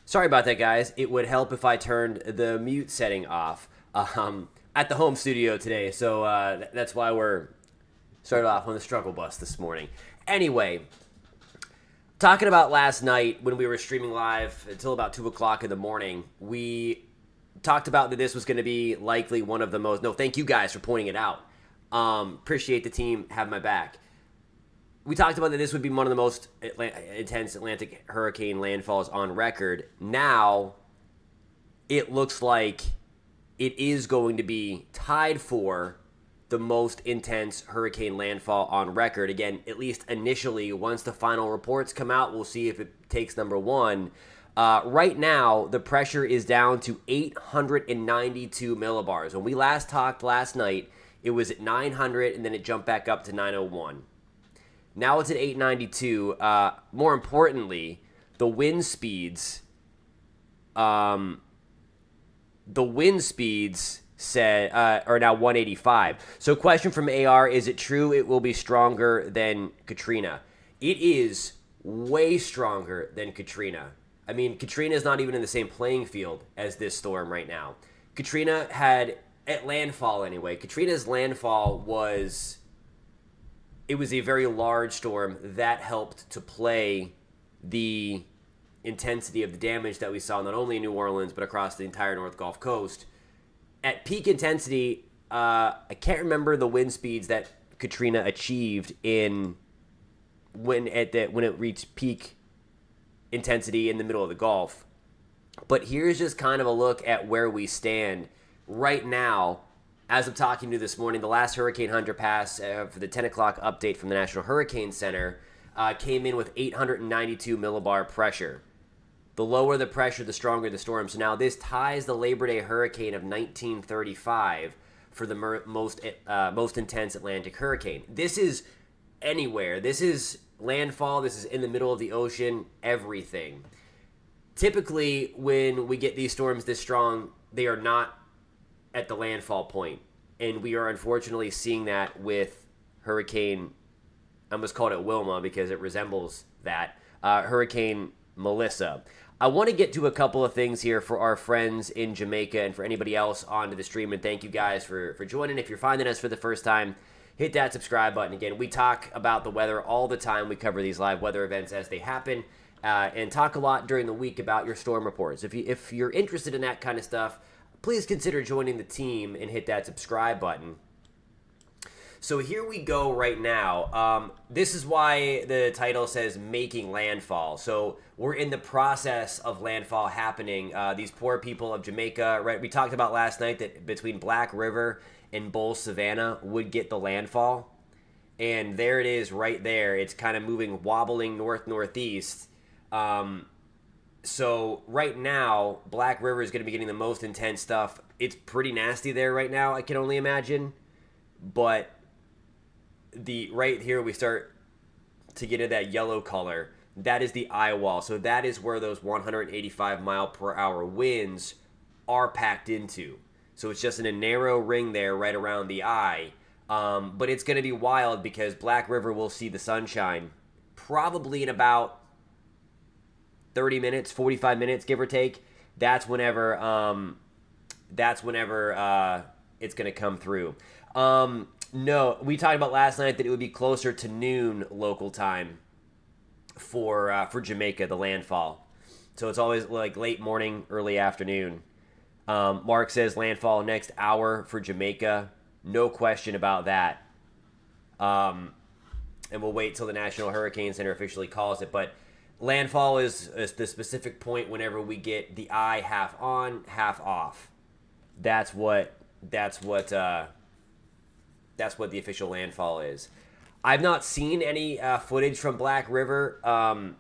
Sorry about that, guys. It would help if I turned the mute setting off at the home studio today. So that's why we're started off on the struggle bus this morning. Anyway, talking about last night when we were streaming live until about 2 o'clock in the morning, we talked about that this was going to be likely one of the most. No, thank you guys for pointing it out. Appreciate the team have my back. We talked about that this would be one of the most intense Atlantic hurricane landfalls on record. Now, it looks like it is going to be tied for the most intense hurricane landfall on record. Again, at least initially, once the final reports come out, we'll see if it takes number one. Right now, the pressure is down to 892 millibars. When we last talked last night, it was at 900, and then it jumped back up to 901. Now it's at 892. More importantly, the wind speeds. The wind speeds said are now 185. So, question from AR: is it true it will be stronger than Katrina? It is way stronger than Katrina. I mean, Katrina is not even in the same playing field as this storm right now. Katrina had at landfall anyway. Katrina's landfall was. It was a very large storm that helped to play the intensity of the damage that we saw not only in New Orleans but across the entire North Gulf Coast. At peak intensity, I can't remember the wind speeds that Katrina achieved when it reached peak intensity in the middle of the Gulf. But here's just kind of a look at where we stand right now. As I'm talking to you this morning, the last Hurricane Hunter pass for the 10 o'clock update from the National Hurricane Center came in with 892 millibar pressure. The lower the pressure, the stronger the storm. So now this ties the Labor Day hurricane of 1935 for the most intense Atlantic hurricane. This is anywhere. This is landfall. This is in the middle of the ocean. Everything. Typically, when we get these storms this strong, they are not at the landfall point. And we are unfortunately seeing that with Hurricane, I almost called it Wilma because it resembles that, Hurricane Melissa. I want to get to a couple of things here for our friends in Jamaica and for anybody else onto the stream. And thank you guys for joining. If you're finding us for the first time, hit that subscribe button. Again, we talk about the weather all the time. We cover these live weather events as they happen and talk a lot during the week about your storm reports. If you're interested in that kind of stuff, please consider joining the team and hit that subscribe button. So here we go right now. This is why the title says making landfall. So we're in the process of landfall happening. These poor people of Jamaica, right? We talked about last night that between Black River and Bull Savannah would get the landfall. And there it is right there. It's kind of moving, wobbling north-northeast. So right now, Black River is going to be getting the most intense stuff. It's pretty nasty there right now, I can only imagine. But right here, we start to get into that yellow color. That is the Eyewall. So that is where those 185 mile per hour winds are packed into. So it's just in a narrow ring there right around the eye. But it's going to be wild because Black River will see the sunshine probably in about 30 minutes, 45 minutes, give or take. That's whenever it's going to come through. No, we talked about last night that it would be closer to noon local time for Jamaica, the landfall. So it's always like late morning, early afternoon. Mark says landfall next hour for Jamaica. No question about that. And we'll wait till the National Hurricane Center officially calls it. But landfall is the specific point whenever we get the eye half on, half off. That's what the official landfall is. I've not seen any footage from Black River.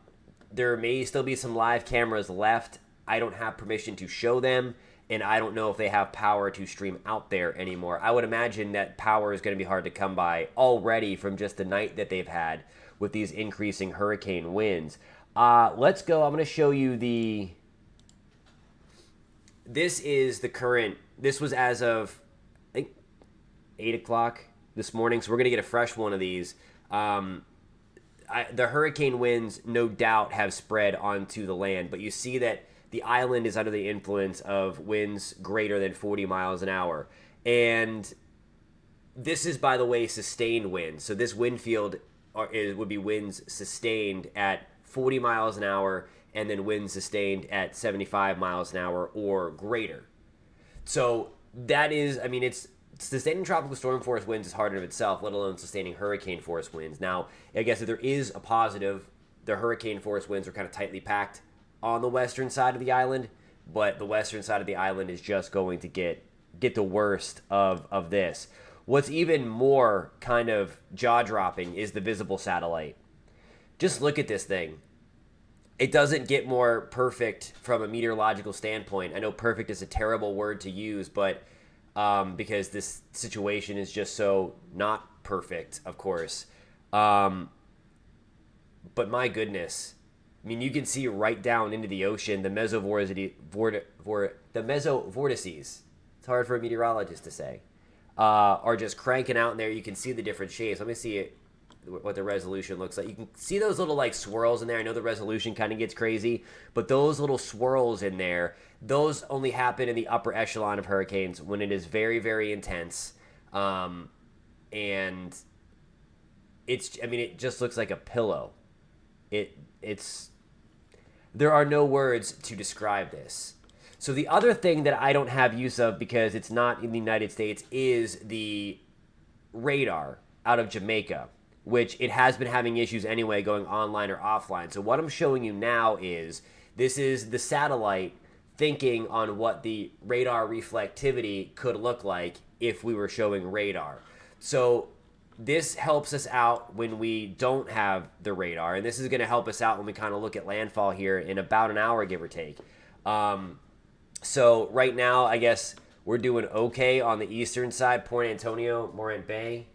There may still be some live cameras left. I don't have permission to show them, and I don't know if they have power to stream out there anymore. I would imagine that power is going to be hard to come by already from just the night that they've had with these increasing hurricane winds. Let's go. I'm going to show you this is the current, this was as of, I think, 8 o'clock this morning, so we're going to get a fresh one of these. The hurricane winds, no doubt, have spread onto the land, but you see that the island is under the influence of winds greater than 40 miles an hour. And this is, by the way, sustained winds. So this wind field would be winds sustained at 40 miles an hour and then winds sustained at 75 miles an hour or greater. So that is, I mean, it's sustaining tropical storm force winds is hard in of itself, let alone sustaining hurricane force winds. Now, I guess if there is a positive, the hurricane force winds are kind of tightly packed on the western side of the island, but the western side of the island is just going to get the worst of this. What's even more kind of jaw-dropping is the visible satellite. Just look at this thing. It doesn't get more perfect from a meteorological standpoint. I know perfect is a terrible word to use, but because this situation is just so not perfect, of course. But my goodness, I mean, you can see right down into the ocean the mesovortices. It's hard for a meteorologist to say. Are just cranking out in there. You can see the different shapes. Let me see what the resolution looks like. You can see those little like swirls in there. I know the resolution kind of gets crazy, but those little swirls in there, those only happen in the upper echelon of hurricanes when it is very, very intense. And it just looks like a pillow. It's there are no words to describe this. So the other thing that I don't have use of because it's not in the United States is the radar out of Jamaica, which it has been having issues anyway going online or offline. So what I'm showing you now is this is the satellite thinking on what the radar reflectivity could look like if we were showing radar. So this helps us out when we don't have the radar, and this is going to help us out when we kind of look at landfall here in about an hour, give or take. So right now, I guess we're doing okay on the eastern side, Point Antonio, Morant Bay.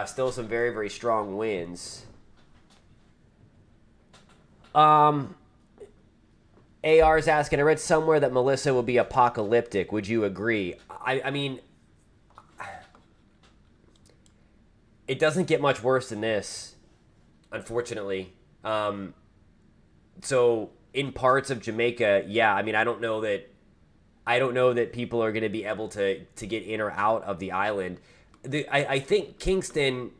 Still some very, very strong winds. AR's asking, I read somewhere that Melissa will be apocalyptic. Would you agree? I mean, it doesn't get much worse than this, unfortunately. So in parts of Jamaica, yeah, I mean, I don't know that people are going to be able to get in or out of the island. I think Kingston,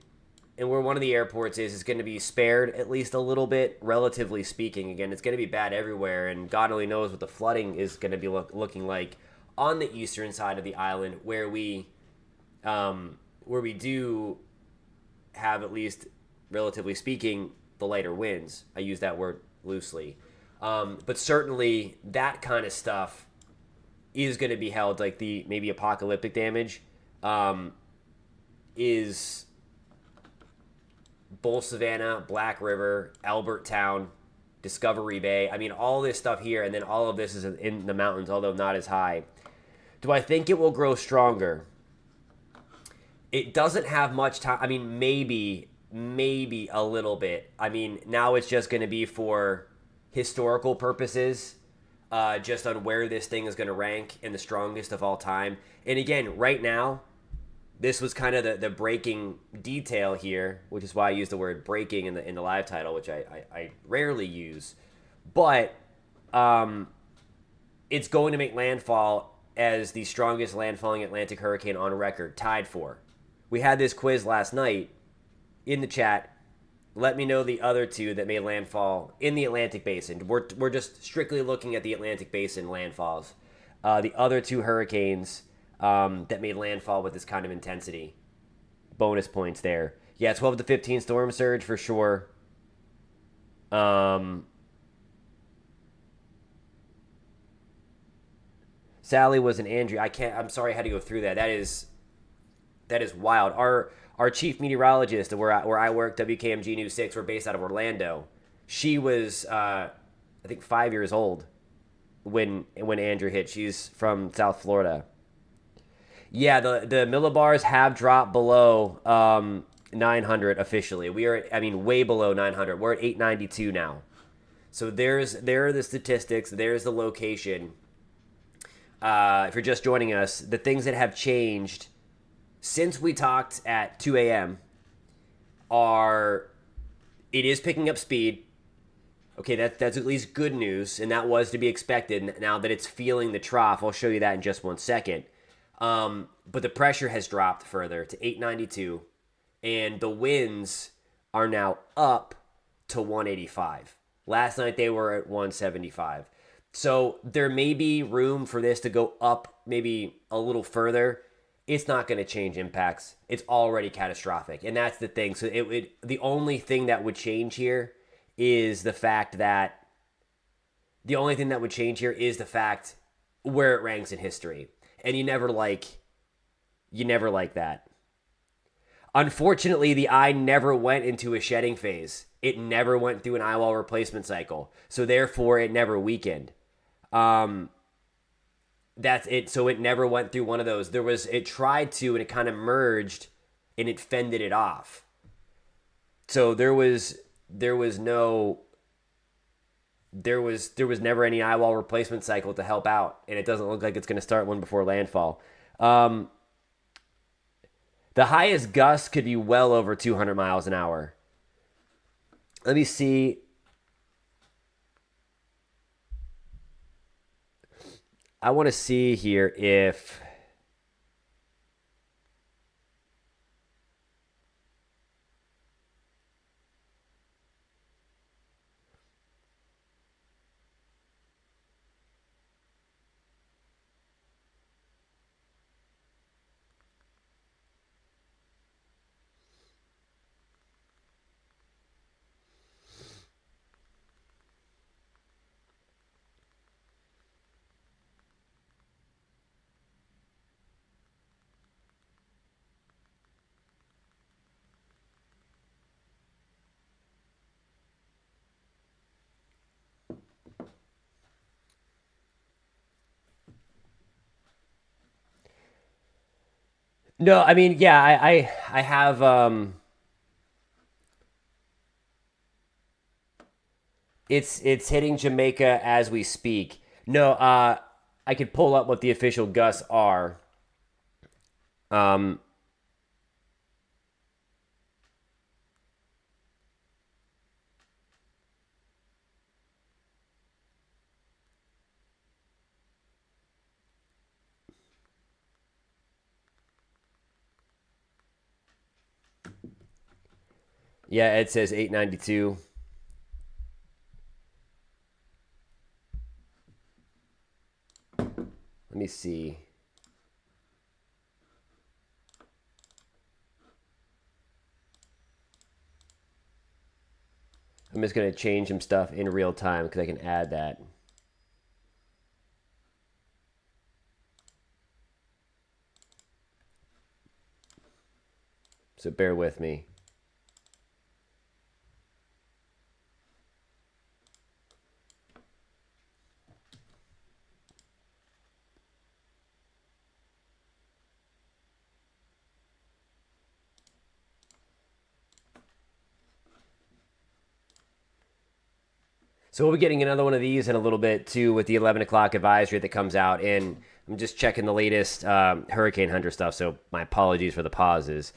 and where one of the airports is going to be spared at least a little bit, relatively speaking. Again, it's going to be bad everywhere, and God only knows what the flooding is going to be looking like on the eastern side of the island, where we do have, at least relatively speaking, the lighter winds. I use that word loosely. But certainly that kind of stuff is going to be held, like the maybe apocalyptic damage is Bull Savannah, Black River, Albertown, Discovery Bay. I mean, all this stuff here, and then all of this is in the mountains, although not as high. Do I think it will grow stronger? It doesn't have much time. I mean, maybe a little bit. I mean, now it's just going to be for historical purposes, just on where this thing is going to rank in the strongest of all time. And again, right now, this was kind of the breaking detail here, which is why I use the word breaking in the live title, which I rarely use. But it's going to make landfall as the strongest landfalling Atlantic hurricane on record, tied for. We had this quiz last night in the chat. Let me know the other two that made landfall in the Atlantic Basin. We're just strictly looking at the Atlantic Basin landfalls. The other two hurricanes that made landfall with this kind of intensity. Bonus points there. Yeah, 12 to 15 storm surge for sure. Sally was an Andrew. I'm sorry I had to go through that. That is wild. Our chief meteorologist, where I work, WKMG News 6, we're based out of Orlando. She was, I think, 5 years old when Andrew hit. She's from South Florida. Yeah, the millibars have dropped below 900 officially. We are, way below 900. We're at 892 now. So there are the statistics. There's the location. If you're just joining us, the things that have changed since we talked at 2 a.m. it is picking up speed. Okay, that's at least good news, and that was to be expected. Now that it's feeling the trough, I'll show you that in just 1 second. But the pressure has dropped further to 892, and the winds are now up to 185. Last night they were at 175. So there may be room for this to go up maybe a little further. It's not going to change impacts. It's already catastrophic, and that's the thing. So the only thing that would change here is the fact that where it ranks in history, and you never like that. Unfortunately, the eye never went into a shedding phase. It never went through an eyewall replacement cycle, so therefore it never weakened. That's it. So it never went through one of those. It tried to, and it kind of merged, and it fended it off. So there was never any eyewall replacement cycle to help out, and it doesn't look like it's going to start one before landfall. The highest gust could be well over 200 miles an hour. Let me see. I want to see here if no, I mean, yeah, I have it's hitting Jamaica as we speak. No, I could pull up what the official gusts are. Um, yeah, it says 892. Let me see. I'm just going to change some stuff in real time because I can add that. So bear with me. So we'll be getting another one of these in a little bit too with the 11 o'clock advisory that comes out. And I'm just checking the latest Hurricane Hunter stuff. So my apologies for the pauses.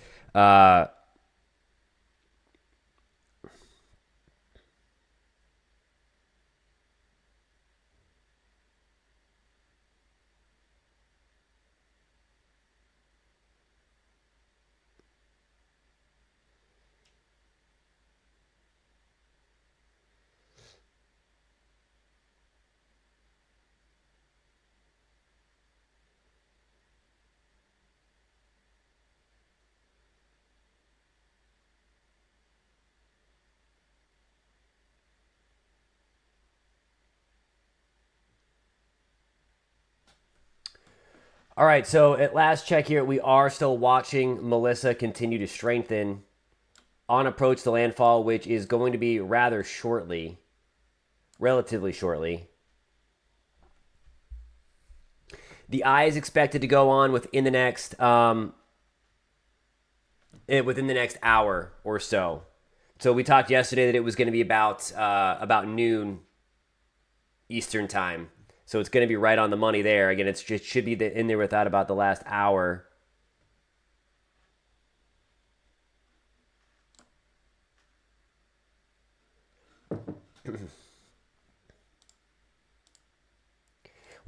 All right, so at last check here, we are still watching Melissa continue to strengthen on approach to landfall, which is going to be rather shortly, relatively shortly. The eye is expected to go on within the next hour or so. So we talked yesterday that it was going to be about noon Eastern time. So it's going to be right on the money there. Again, it should be in there without about the last hour.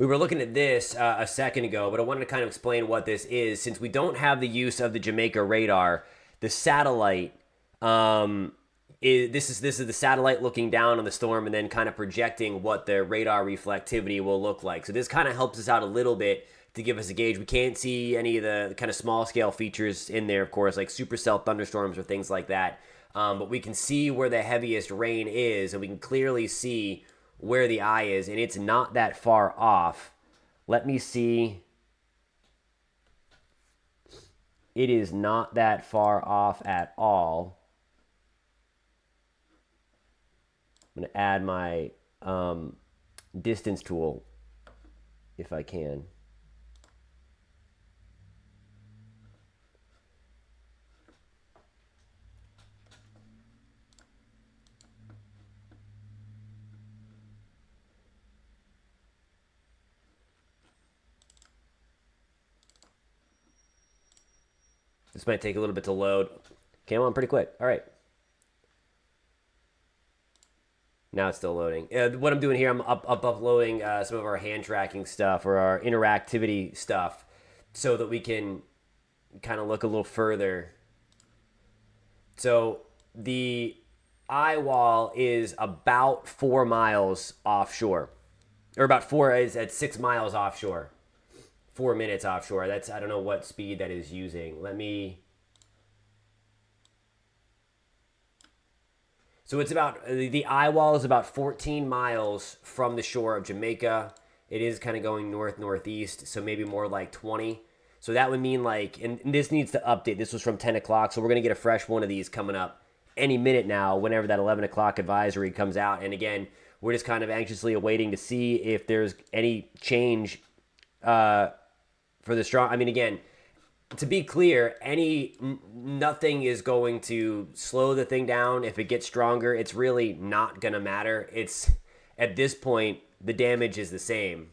We were looking at this a second ago, but I wanted to kind of explain what this is. Since we don't have the use of the Jamaica radar, the satellite this is the satellite looking down on the storm and then kind of projecting what the radar reflectivity will look like. So this kind of helps us out a little bit to give us a gauge. We can't see any of the kind of small scale features in there, of course, like supercell thunderstorms or things like that. But we can see where the heaviest rain is, and we can clearly see where the eye is, and it's not that far off. Let me see. It is not that far off at all. I'm going to add my distance tool if I can. This might take a little bit to load. Came on pretty quick. All right. Now it's still loading. What I'm doing here, I'm uploading some of our hand tracking stuff or our interactivity stuff so that we can kind of look a little further. So the Eyewall is about 4 miles offshore, or about 4 is at 6 miles offshore. 4 minutes offshore. That's, I don't know what speed that is using. Let me. So it's about, the Eyewall is about 14 miles from the shore of Jamaica. It is kind of going north-northeast, so maybe more like 20. So that would mean like, and this needs to update. This was from 10 o'clock, so we're going to get a fresh one of these coming up any minute now, whenever that 11 o'clock advisory comes out. And again, we're just kind of anxiously awaiting to see if there's any change for the strong. I mean, again, to be clear, nothing is going to slow the thing down. If it gets stronger, it's really not going to matter. It's, at this point, the damage is the same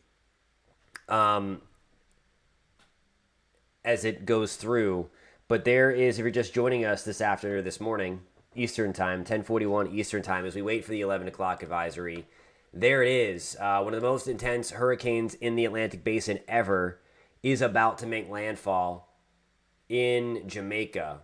as it goes through. But there is, if you're just joining us this morning, Eastern time, 10:41 Eastern time, as we wait for the 11 o'clock advisory, there it is. One of the most intense hurricanes in the Atlantic Basin ever is about to make landfall in Jamaica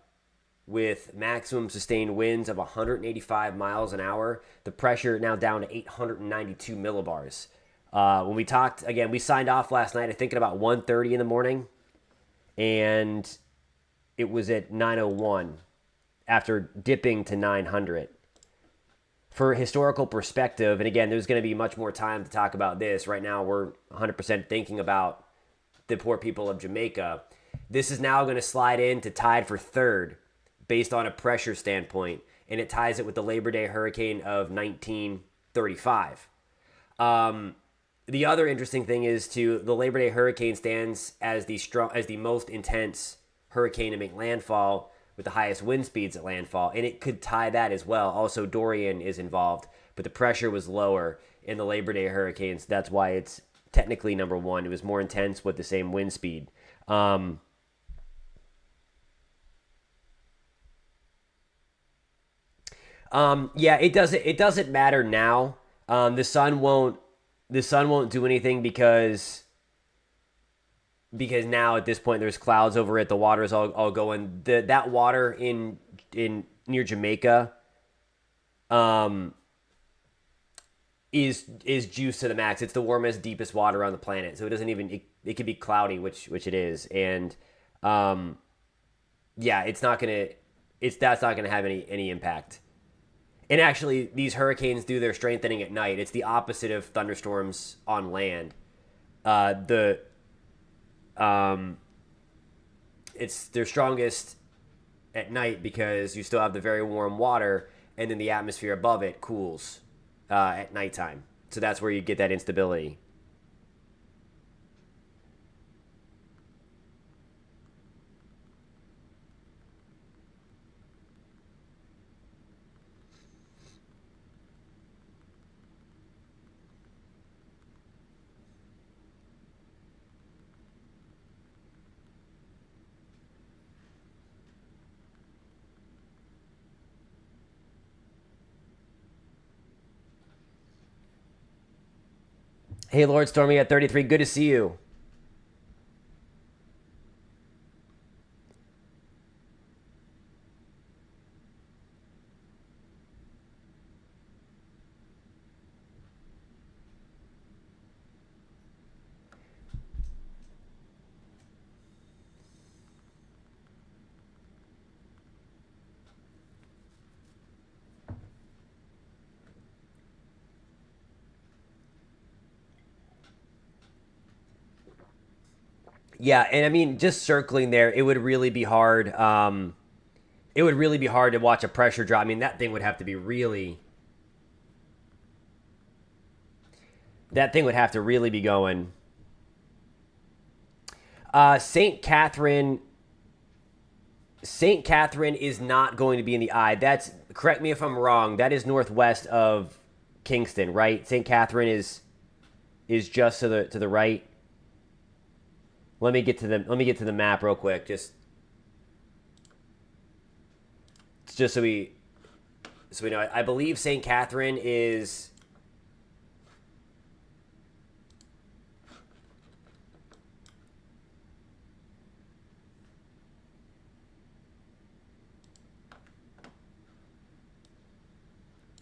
with maximum sustained winds of 185 miles an hour. The pressure now down to 892 millibars. When we talked, again, we signed off last night, I think at about 1:30 in the morning, and it was at 9:01 after dipping to 900. For historical perspective, and again, there's going to be much more time to talk about this. Right now, we're 100% thinking about the poor people of Jamaica. This is now going to slide into tied for third based on a pressure standpoint, and it ties it with the Labor Day hurricane of 1935. The other interesting thing is the Labor Day hurricane stands as the most intense hurricane to make landfall with the highest wind speeds at landfall, and it could tie that as well. Also, Dorian is involved, but the pressure was lower in the Labor Day hurricanes. That's why it's technically number one. It was more intense with the same wind speed. Yeah, it doesn't matter now. The sun won't do anything because now at this point there's clouds over it. The water's all going. That water in near Jamaica is juiced to the max. It's the warmest, deepest water on the planet. So it doesn't even it could be cloudy, which it is. And yeah, that's not gonna have any impact. And actually, these hurricanes do their strengthening at night. It's the opposite of thunderstorms on land. It's their strongest at night because you still have the very warm water, and then the atmosphere above it cools at nighttime. So that's where you get that instability. Hey, Lord Stormy at 33. Good to see you. Yeah, and I mean, just circling there, it would really be hard. It would really be hard to watch a pressure drop. I mean, that thing would have to be really. That thing would have to really be going. Saint Catherine. Saint Catherine is not going to be in the eye. That's correct me if I'm wrong. That is northwest of Kingston, right? Saint Catherine is just to the right. Let me get to the map real quick. Just so we know. I believe St. Catherine is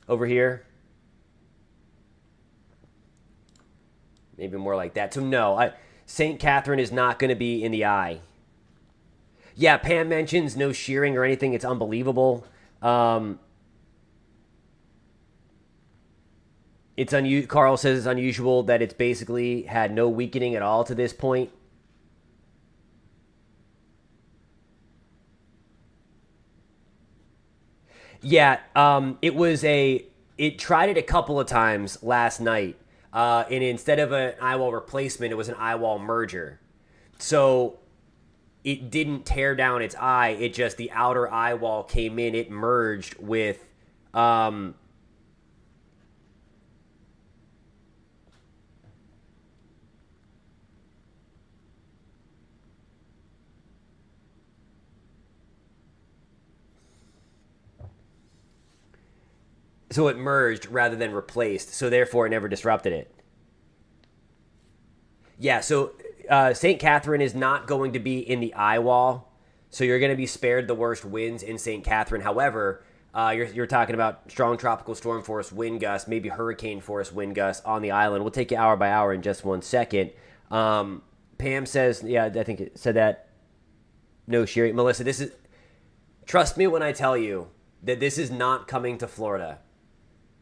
over here. Maybe more like that. So no, St. Catherine is not going to be in the eye. Yeah, Pam mentions no shearing or anything. It's unbelievable. Carl says it's unusual that it's basically had no weakening at all to this point. Yeah, it tried it a couple of times last night, and instead of an Eyewall replacement, it was an Eyewall merger. So it didn't tear down its eye. It just the outer eye wall came in. It merged with. So it merged rather than replaced. So therefore, it never disrupted it. Yeah. So St. Catherine is not going to be in the eye wall. So you're going to be spared the worst winds in St. Catherine. However, you're talking about strong tropical storm force wind gusts, maybe hurricane force wind gusts on the island. We'll take you hour by hour in just 1 second. Pam says, yeah, I think it said that. No shearing. Melissa, trust me when I tell you that this is not coming to Florida.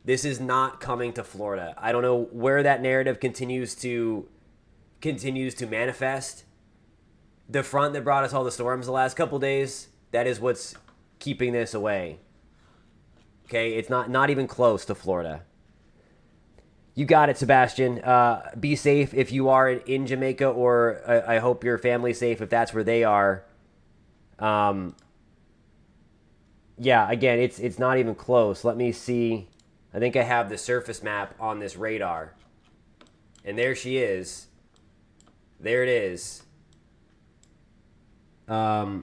This is not coming to Florida. I don't know where that narrative continues to manifest. The front that brought us all the storms the last couple days, that is what's keeping this away. Okay, it's not even close to Florida. You got it, Sebastian. Be safe if you are in Jamaica, or I hope your family's safe if that's where they are. Yeah, again, it's not even close. Let me see. I think I have the surface map on this radar. And there she is. There it is. That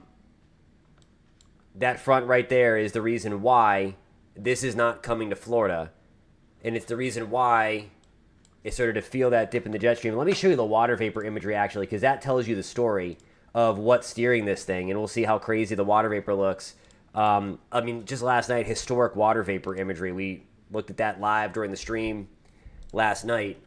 front right there is the reason why this is not coming to Florida. And it's the reason why it started to feel that dip in the jet stream. Let me show you the water vapor imagery, actually, because that tells you the story of what's steering this thing. And we'll see how crazy the water vapor looks. I mean, just last night, historic water vapor imagery. We looked at that live during the stream last night.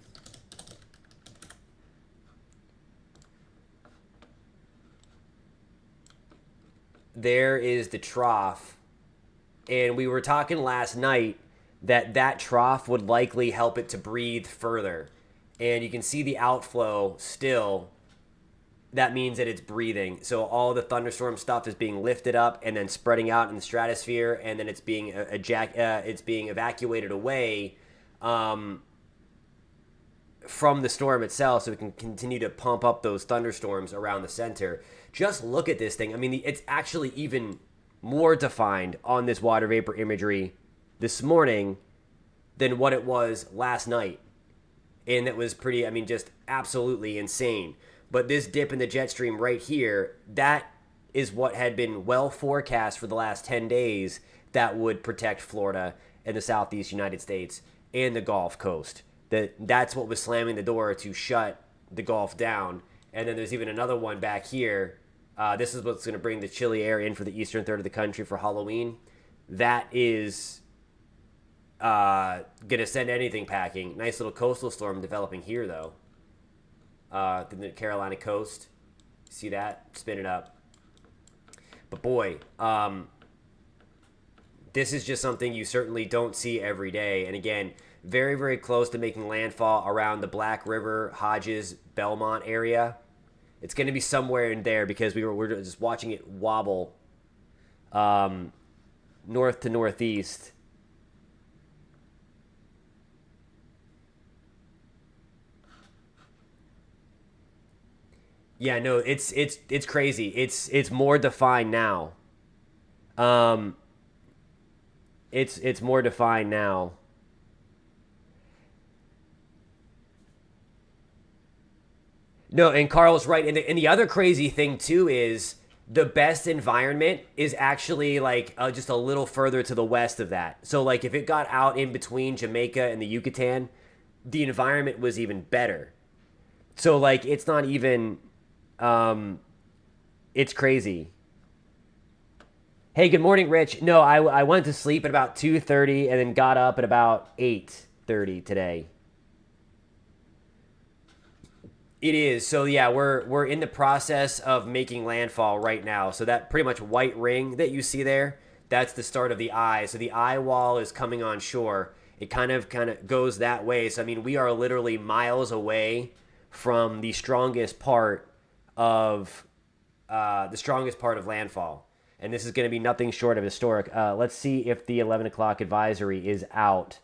There is the trough. And we were talking last night that trough would likely help it to breathe further. And you can see the outflow still. That means that it's breathing. So all the thunderstorm stuff is being lifted up and then spreading out in the stratosphere, and then it's being evacuated away from the storm itself, so we can continue to pump up those thunderstorms around the center. Just look at this thing. I mean, it's actually even more defined on this water vapor imagery this morning than what it was last night. And that was pretty, I mean, just absolutely insane. But this dip in the jet stream right here, that is what had been well forecast for the last 10 days that would protect Florida and the southeast United States and the Gulf Coast. that's what was slamming the door to shut the Gulf down. And then there's even another one back here. This is what's going to bring the chilly air in for the eastern third of the country for Halloween. That is going to send anything packing. Nice little coastal storm developing here, though. The Carolina coast. See that? Spin it up. But boy, this is just something you certainly don't see every day. And again, very, very close to making landfall around the Black River, Hodges, Belmont area. It's going to be somewhere in there because we're just watching it wobble north to northeast. Yeah, no, it's crazy. It's more defined now. Um, it's more defined now. No, and Carl's right. And the other crazy thing too is the best environment is actually like just a little further to the west of that. So like if it got out in between Jamaica and the Yucatan, the environment was even better. So like it's not even it's crazy. Hey, good morning, Rich. No, I went to sleep at about 2:30 and then got up at about 8:30 today. It is. So yeah, we're in the process of making landfall right now. So that pretty much white ring that you see there, that's the start of the eye. So the eye wall is coming on shore. It kind of goes that way. So I mean, we are literally miles away from the strongest part of landfall. And this is going to be nothing short of historic. Let's see if the 11 o'clock advisory is out.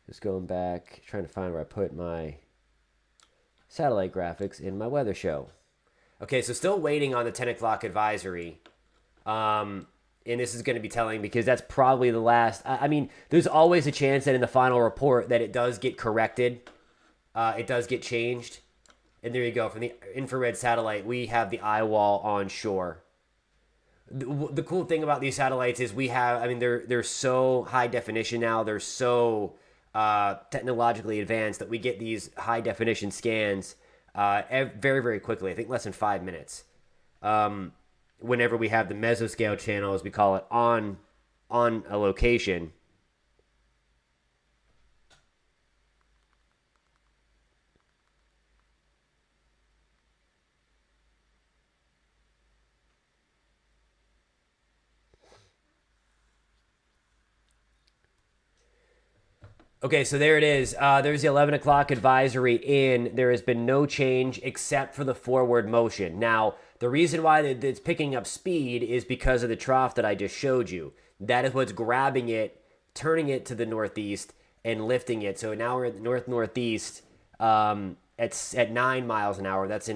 Just going back, trying to find where I put my satellite graphics in my weather show. Okay, so still waiting on the 10 o'clock advisory. And this is going to be telling because that's probably the last. I mean, there's always a chance that in the final report that it does get corrected. It does get changed. And there you go. From the infrared satellite, we have the Eyewall on shore. The cool thing about these satellites is they're so high definition now. They're so technologically advanced that we get these high definition scans very, very quickly. I think less than 5 minutes. Whenever we have the mesoscale channel, as we call it, on a location. Okay, so there it is. There's the 11 o'clock advisory in. There has been no change except for the forward motion. Now, the reason why it's picking up speed is because of the trough that I just showed you. That is what's grabbing it, turning it to the northeast, and lifting it. So now we're at the north-northeast at 9 miles an hour. That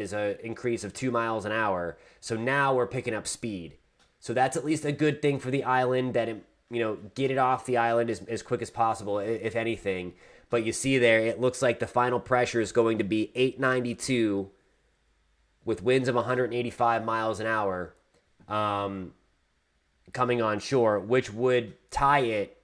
is an increase of 2 miles an hour. So now we're picking up speed. So that's at least a good thing for the island that get it off the island as quick as possible, if anything. But you see there, it looks like the final pressure is going to be 892 with winds of 185 miles an hour coming on shore, which would tie it,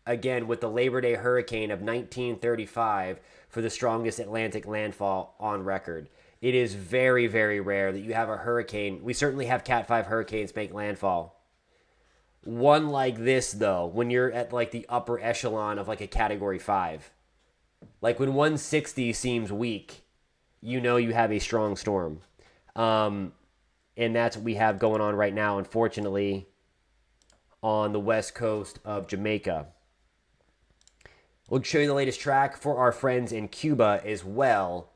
again, with the Labor Day hurricane of 1935 for the strongest Atlantic landfall on record. It is very, very rare that you have a hurricane. We certainly have Cat 5 hurricanes make landfall. One like this, though, when you're at like the upper echelon of like a category 5. Like when 160 seems weak, you know you have a strong storm. And that's what we have going on right now, unfortunately, on the west coast of Jamaica. We'll show you the latest track for our friends in Cuba as well,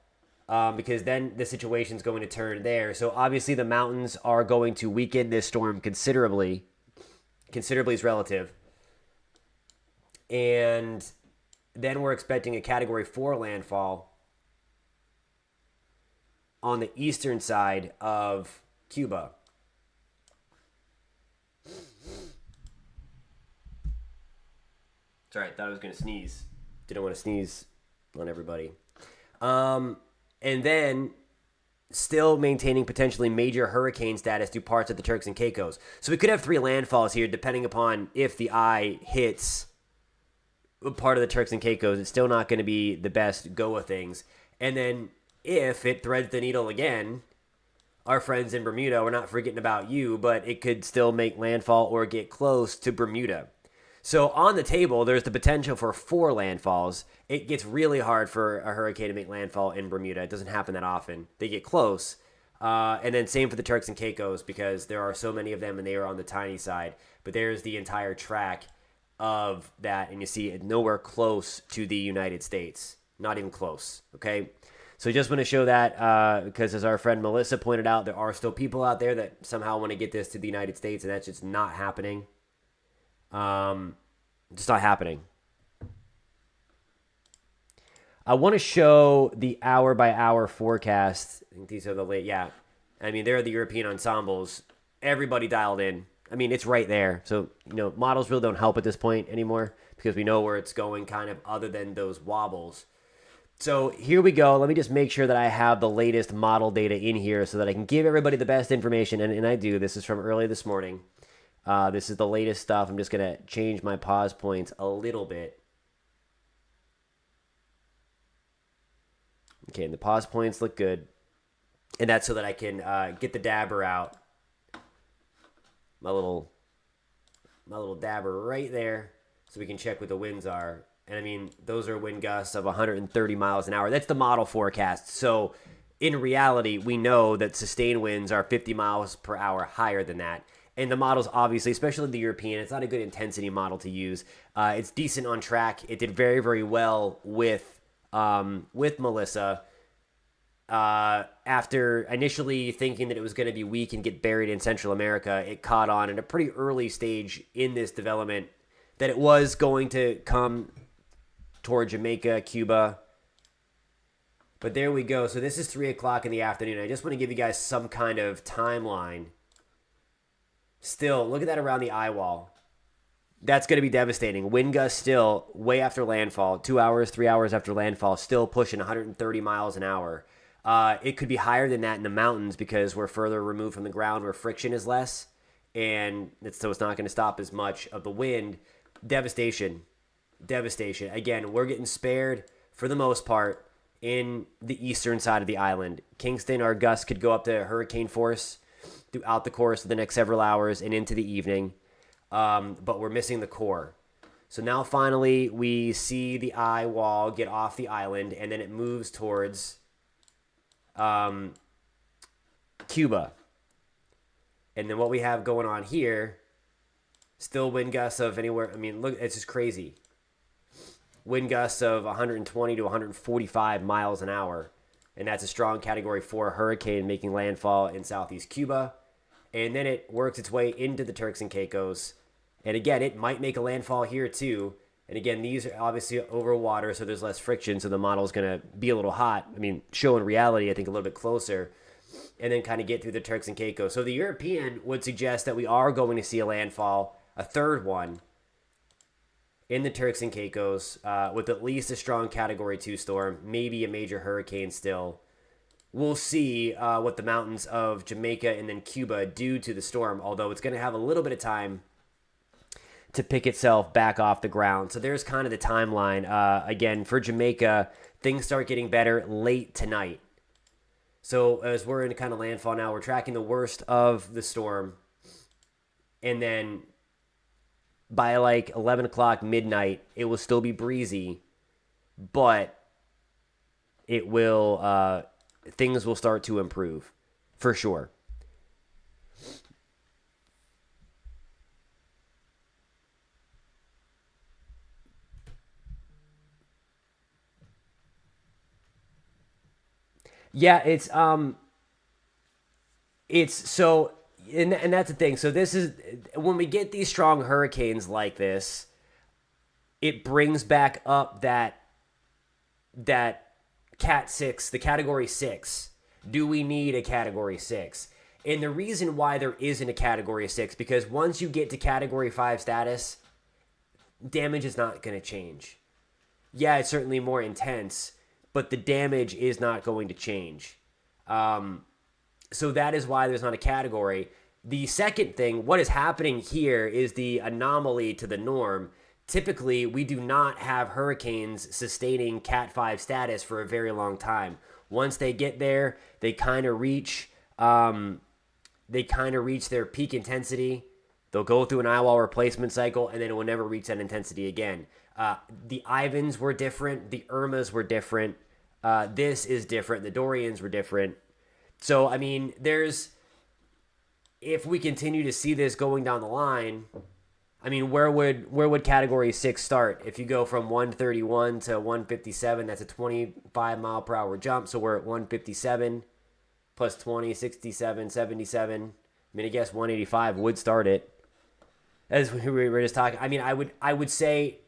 because then the situation's going to turn there. So obviously the mountains are going to weaken this storm considerably. Considerably is relative. And then we're expecting a Category 4 landfall on the eastern side of Cuba. Sorry, I thought I was going to sneeze. didn't want to sneeze on everybody. And then still maintaining potentially major hurricane status through parts of the Turks and Caicos. So we could have 3 landfalls here, depending upon if the eye hits part of the Turks and Caicos. It's still not going to be the best go of things. And then if it threads the needle again, our friends in Bermuda, we're not forgetting about you, but it could still make landfall or get close to Bermuda. So on the table, there's the potential for 4 landfalls. It gets really hard for a hurricane to make landfall in Bermuda. It doesn't happen that often. They get close. And then same for the Turks and Caicos, because there are so many of them and they are on the tiny side. But there's the entire track of that, and you see it nowhere close to the United States. Not even close, okay? So just want to show that because as our friend Melissa pointed out, there are still people out there that somehow want to get this to the United States, and that's just not happening. Just not happening. I want to show the hour-by-hour forecast. I think these are the late, yeah. I mean, they're the European ensembles. Everybody dialed in. I mean, it's right there. So, models really don't help at this point anymore because we know where it's going kind of other than those wobbles. So here we go. Let me just make sure that I have the latest model data in here so that I can give everybody the best information. And I do. This is from early this morning. This is the latest stuff. I'm just going to change my pause points a little bit. Okay, and the pause points look good. And that's so that I can get the dabber out. My little dabber right there so we can check what the winds are. And I mean, those are wind gusts of 130 miles an hour. That's the model forecast. So in reality, we know that sustained winds are 50 miles per hour higher than that. And the models, obviously, especially the European, it's not a good intensity model to use. It's decent on track. It did very, very well with Melissa. After initially thinking that it was going to be weak and get buried in Central America, it caught on at a pretty early stage in this development that it was going to come toward Jamaica, Cuba. But there we go. So this is 3 o'clock in the afternoon. I just want to give you guys some kind of timeline. Still, look at that around the Eyewall. That's going to be devastating. Wind gusts still way after landfall. 2 hours, 3 hours after landfall, still pushing 130 miles an hour. It could be higher than that in the mountains because we're further removed from the ground where friction is less. And so it's not going to stop as much of the wind. Devastation. Devastation. Again, we're getting spared for the most part in the eastern side of the island. Kingston, our gusts could go up to hurricane force throughout the course of the next several hours and into the evening. But we're missing the core. So now finally we see the Eyewall get off the island and then it moves towards Cuba. And then what we have going on here, still wind gusts of anywhere. I mean, look, it's just crazy. Wind gusts of 120 to 145 miles an hour. And that's a strong Category 4 hurricane making landfall in southeast Cuba. And then it works its way into the Turks and Caicos. And again, it might make a landfall here too. And again, these are obviously over water, so there's less friction, so the model's going to be a little hot. I mean, show in reality, I think a little bit closer. And then kind of get through the Turks and Caicos. So the European would suggest that we are going to see a landfall, a third one, in the Turks and Caicos with at least a strong Category 2 storm, maybe a major hurricane still. We'll see what the mountains of Jamaica and then Cuba do to the storm, although it's going to have a little bit of time to pick itself back off the ground. So there's kind of the timeline. Again, for Jamaica, things start getting better late tonight. So as we're in kind of landfall now, we're tracking the worst of the storm. And then by like 11 o'clock midnight, it will still be breezy, but it will, things will start to improve for sure. Yeah, it's so, and that's the thing. So this is, when we get these strong hurricanes like this, it brings back up that Cat 6, the Category 6. Do we need a Category 6? And the reason why there isn't a Category 6, because once you get to Category 5 status, damage is not going to change. yeah, it's certainly more intense, but the damage is not going to change. So that is why there's not a category. The second thing, what is happening here is the anomaly to the norm. Typically, we do not have hurricanes sustaining Cat 5 status for a very long time. Once they get there, they kind of reach their peak intensity. They'll go through an Eyewall replacement cycle, and then it will never reach that intensity again. The Ivans were different. The Irmas were different. This is different. The Dorians were different. So, I mean, if we continue to see this going down the line, I mean, where would Category 6 start? If you go from 131 to 157, that's a 25 mile per hour jump. So we're at 157 plus 20, 67, 77. I mean, I guess 185 would start it. As we were just talking, I mean, I would say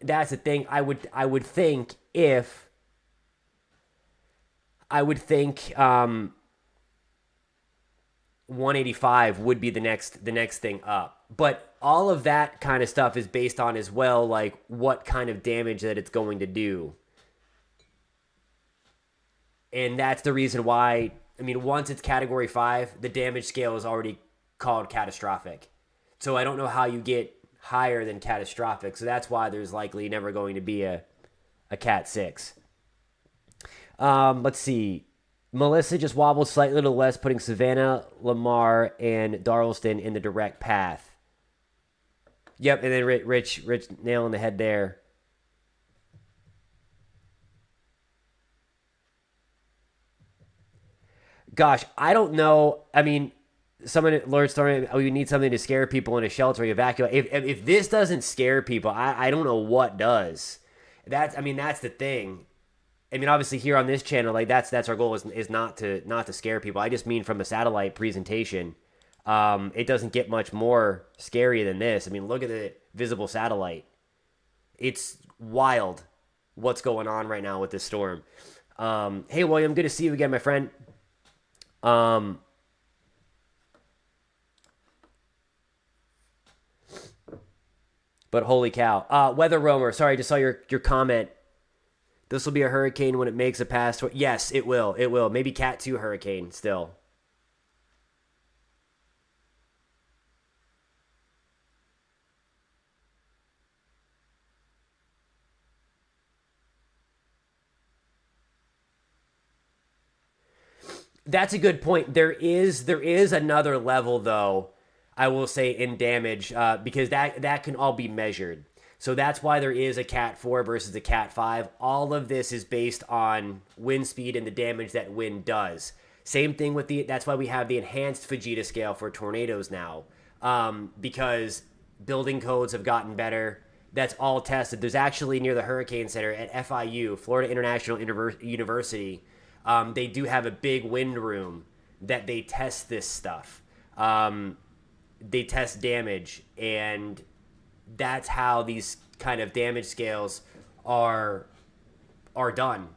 that's the thing. I would think 185 would be the next thing up. But all of that kind of stuff is based on as well, like what kind of damage that it's going to do. And that's the reason why, I mean, once it's Category 5, the damage scale is already called catastrophic. So I don't know how you get higher than catastrophic. So that's why there's likely never going to be a Cat 6. Let's see. Melissa just wobbled slightly to the west, putting Savannah, Lamar, and Darlston in the direct path. Yep, and then Rich nail on the head there. Gosh, I don't know. I mean, someone alerts story. Oh, you need something to scare people in a shelter. Evacuate. If this doesn't scare people, I don't know what does. That's the thing. I mean, obviously here on this channel, like that's our goal is not to scare people. I just mean from a satellite presentation, it doesn't get much more scary than this. I mean, look at the visible satellite. It's wild what's going on right now with this storm. Hey, William, good to see you again, my friend. But holy cow. Weather Roamer, sorry, I just saw your comment. This will be a hurricane when it makes a pass. Yes, it will. It will. Maybe Cat 2 hurricane still. That's a good point. There is another level, though, I will say, in damage, because that can all be measured. So that's why there is a Cat 4 versus a Cat 5. All of this is based on wind speed and the damage that wind does. Same thing with that's why we have the enhanced Fujita scale for tornadoes now, because building codes have gotten better. That's all tested. There's actually near the Hurricane Center at FIU, Florida International University, they do have a big wind room that they test this stuff. They test damage, and that's how these kind of damage scales are done.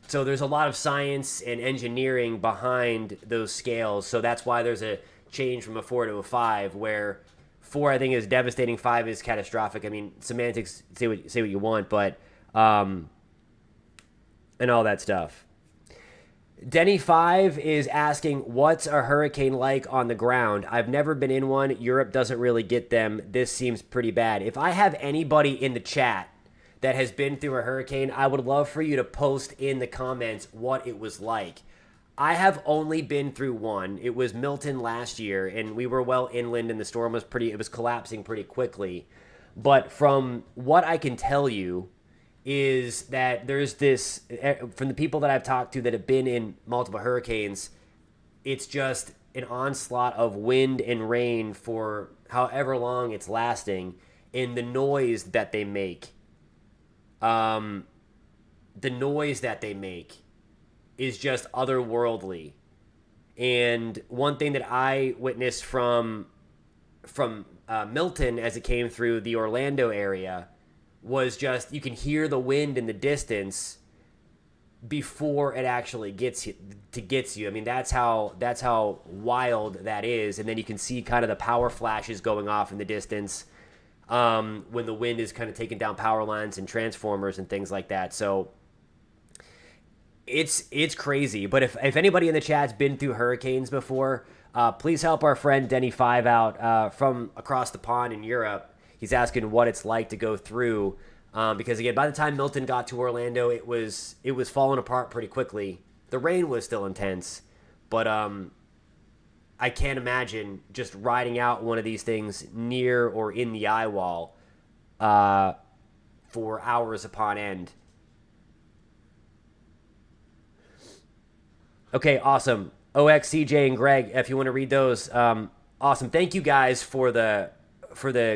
So there's a lot of science and engineering behind those scales. So that's why there's a change from a 4 to a 5, where 4 I think is devastating, 5 is catastrophic. I mean, semantics, say what you want, but and all that stuff. Denny 5 is asking, what's a hurricane like on the ground? I've never been in one. Europe doesn't really get them. This seems pretty bad. If I have anybody in the chat that has been through a hurricane, I would love for you to post in the comments what it was like. I have only been through one. It was Milton last year, and we were well inland, and the storm was it was collapsing pretty quickly. But from what I can tell you, is that there's this, from the people that I've talked to that have been in multiple hurricanes, it's just an onslaught of wind and rain for however long it's lasting, and the noise that they make. The noise that they make is just otherworldly. And one thing that I witnessed from Milton as it came through the Orlando area was just, you can hear the wind in the distance before it actually gets you. I mean, that's how wild that is. And then you can see kind of the power flashes going off in the distance. when the wind is kind of taking down power lines and transformers and things like that. So it's crazy. But if anybody in the chat's been through hurricanes before, please help our friend Denny Five out from across the pond in Europe. He's asking what it's like to go through, because again, by the time Milton got to Orlando, it was falling apart pretty quickly. The rain was still intense, but I can't imagine just riding out one of these things near or in the Eyewall for hours upon end. Okay, awesome. OX, CJ, and Greg, if you want to read those, awesome. Thank you guys for the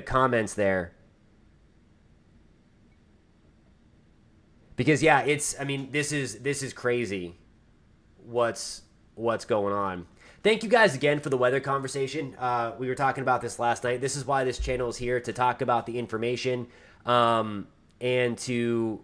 comments there. Because yeah, this is crazy what's going on. Thank you guys again for the weather conversation. We were talking about this last night. This is why this channel is here, to talk about the information, and to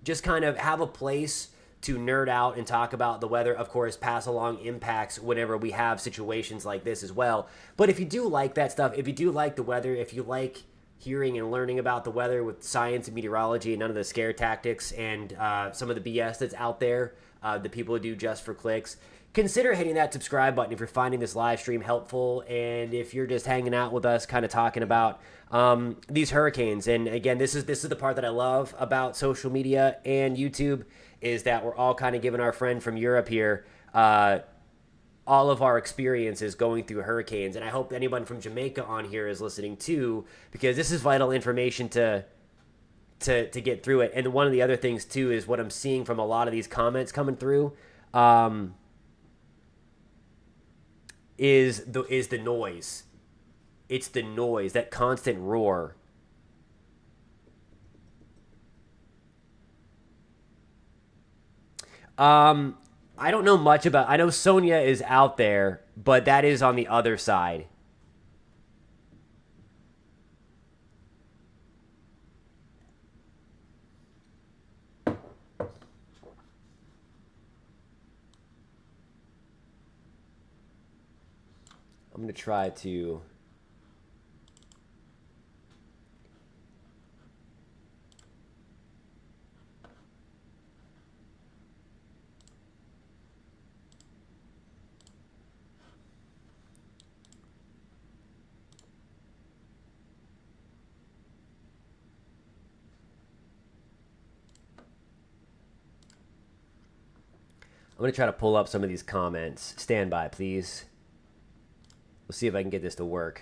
just kind of have a place to nerd out and talk about the weather. Of course, pass along impacts whenever we have situations like this as well. But if you do like that stuff, if you do like the weather, if you like hearing and learning about the weather with science and meteorology and none of the scare tactics and some of the BS that's out there that people do just for clicks, consider hitting that subscribe button if you're finding this live stream helpful, and if you're just hanging out with us kind of talking about these hurricanes. And again, this is the part that I love about social media and YouTube, is that we're all kind of giving our friend from Europe here all of our experiences going through hurricanes. And I hope anyone from Jamaica on here is listening too, because this is vital information to get through it. And one of the other things too is what I'm seeing from a lot of these comments coming through is the noise. It's the noise, that constant roar. I don't know much about. I know Sonia is out there, but that is on the other side. I'm going to try to... I'm going to try to pull up some of these comments. Stand by, please. We'll see if I can get this to work.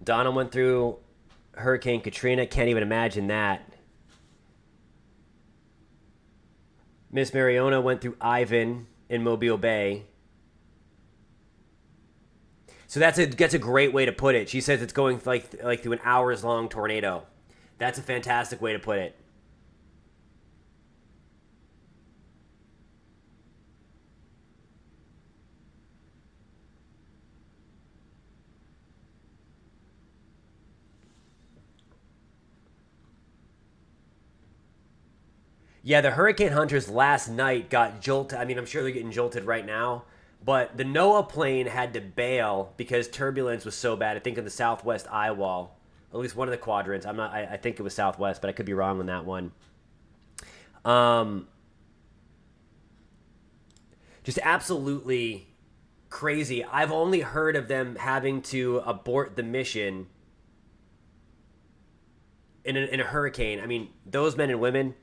Donna went through Hurricane Katrina. Can't even imagine that. Miss Mariona went through Ivan in Mobile Bay. So that's a great way to put it. She says it's going like through an hours-long tornado. That's a fantastic way to put it. Yeah, the hurricane hunters last night got jolted. I mean, I'm sure they're getting jolted right now. But the NOAA plane had to bail because turbulence was so bad. I think in the southwest Eyewall, at least one of the quadrants. I think it was southwest, but I could be wrong on that one. Just absolutely crazy. I've only heard of them having to abort the mission in a hurricane. I mean, those men and women.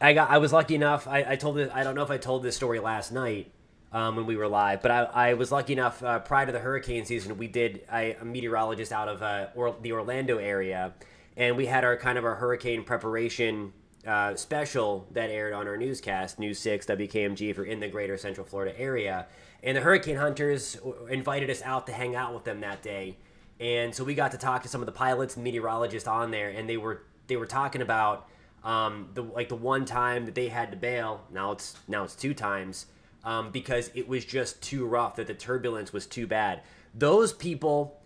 I was lucky enough. I told this. I don't know if I told this story last night when we were live, but I was lucky enough prior to the hurricane season. I'm a meteorologist out of the Orlando area, and we had our hurricane preparation special that aired on our newscast, News 6 WKMG, if you're in the greater Central Florida area. And the hurricane hunters invited us out to hang out with them that day. And so we got to talk to some of the pilots and meteorologists on there, and they were talking about the one time that they had to bail. Now it's two times because it was just too rough. That the turbulence was too bad. Those people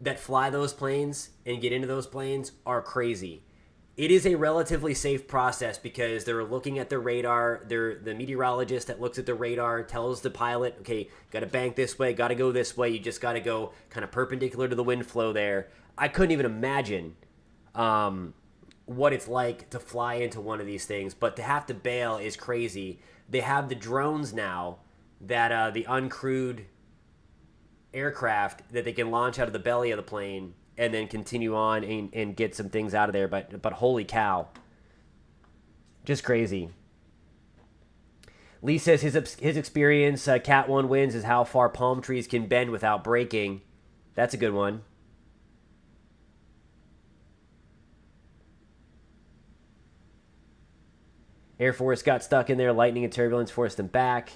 that fly those planes and get into those planes are crazy. It is a relatively safe process because they're looking at the radar. The meteorologist that looks at the radar tells the pilot, okay, got to bank this way, got to go this way. You just got to go kind of perpendicular to the wind flow there. I couldn't even imagine what it's like to fly into one of these things, but to have to bail is crazy. They have the drones now that the uncrewed aircraft that they can launch out of the belly of the plane and then continue on and get some things out of there. But holy cow, just crazy. Lee says his experience, Cat 1 winds, is how far palm trees can bend without breaking. That's a good one. Air Force got stuck in there. Lightning and turbulence forced them back.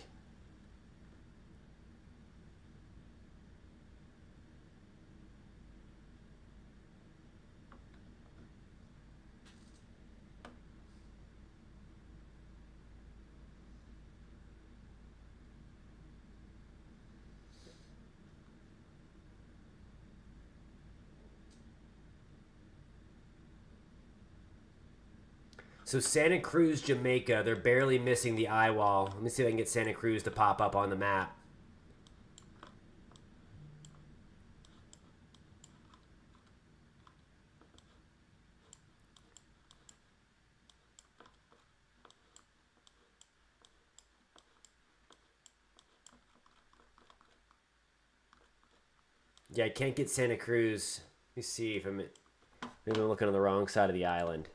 So Santa Cruz, Jamaica, they're barely missing the Eyewall. Let me see if I can get Santa Cruz to pop up on the map. Yeah, I can't get Santa Cruz. Let me see if maybe I'm looking on the wrong side of the island.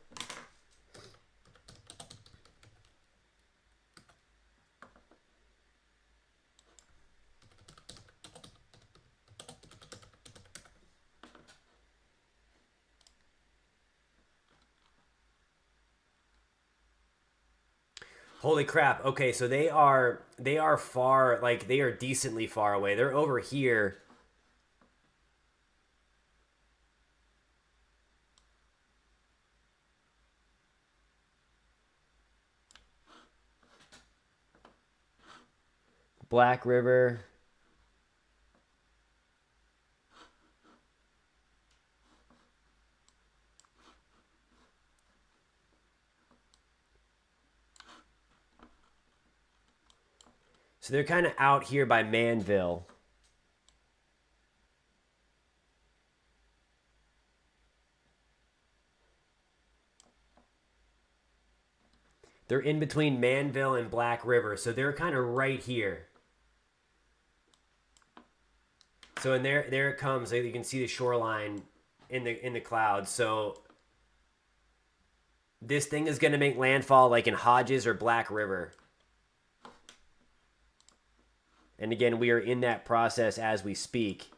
Holy crap. Okay, so they are far, like they are decently far away. They're over here. Black River. So they're kind of out here by Manville. They're in between Manville and Black River, so they're kind of right here. So and there it comes. You can see the shoreline in the clouds. So this thing is going to make landfall like in Hodges or Black River. And again, we are in that process as we speak.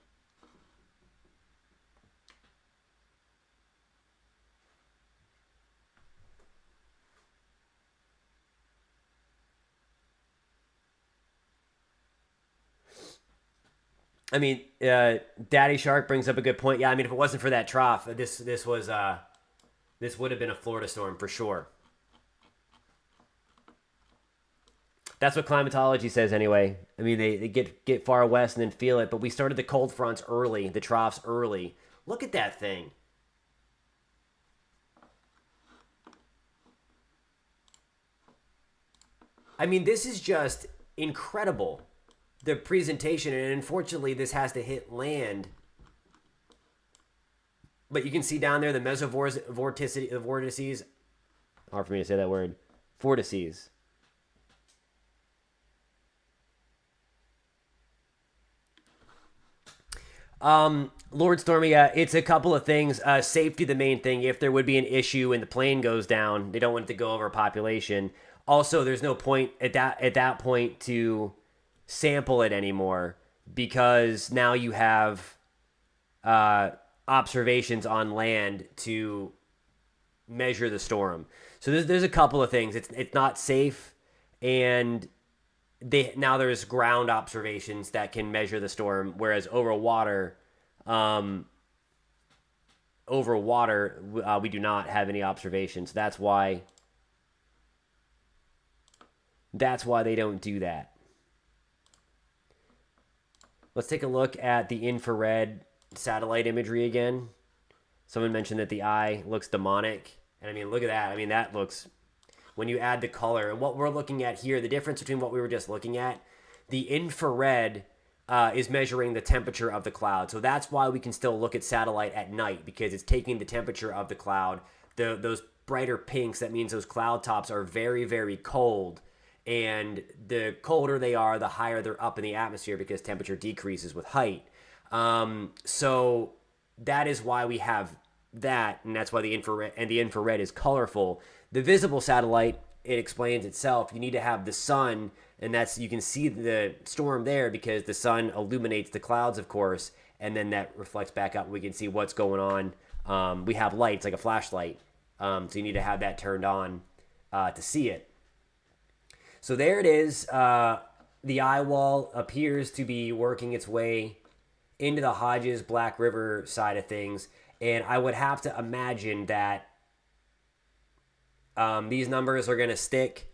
I mean, Daddy Shark brings up a good point. Yeah, I mean, if it wasn't for that trough, this would have been a Florida storm for sure. That's what climatology says anyway. I mean, they get far west and then feel it, but we started the cold fronts early, the troughs early. Look at that thing. I mean, this is just incredible, the presentation, and unfortunately, this has to hit land. But you can see down there the vortices. Hard for me to say that word. Vortices. Lord Stormy, it's a couple of things. Safety, the main thing. If there would be an issue and the plane goes down, they don't want it to go over population. Also, there's no point at that point to sample it anymore because now you have observations on land to measure the storm. So there's a couple of things. It's not safe, and now there's ground observations that can measure the storm, whereas over water we do not have any observations. That's why they don't do that. Let's take a look at the infrared satellite imagery again. Someone mentioned that the eye looks demonic. And I mean, look at that. I mean, that looks, when you add the color, and what we're looking at here, the difference between what we were just looking at, the infrared is measuring the temperature of the cloud. So that's why we can still look at satellite at night, because it's taking the temperature of the cloud. Those brighter pinks, that means those cloud tops are very, very cold. And the colder they are, the higher they're up in the atmosphere, because temperature decreases with height. So that is why we have that, and that's why the infrared is colorful. The visible satellite, it explains itself. You need to have the sun, and you can see the storm there because the sun illuminates the clouds, of course, and then that reflects back up. We can see what's going on. We have lights like a flashlight, so you need to have that turned on to see it. So there it is. The Eyewall appears to be working its way into the Hodges Black River side of things, and I would have to imagine that these numbers are going to stick,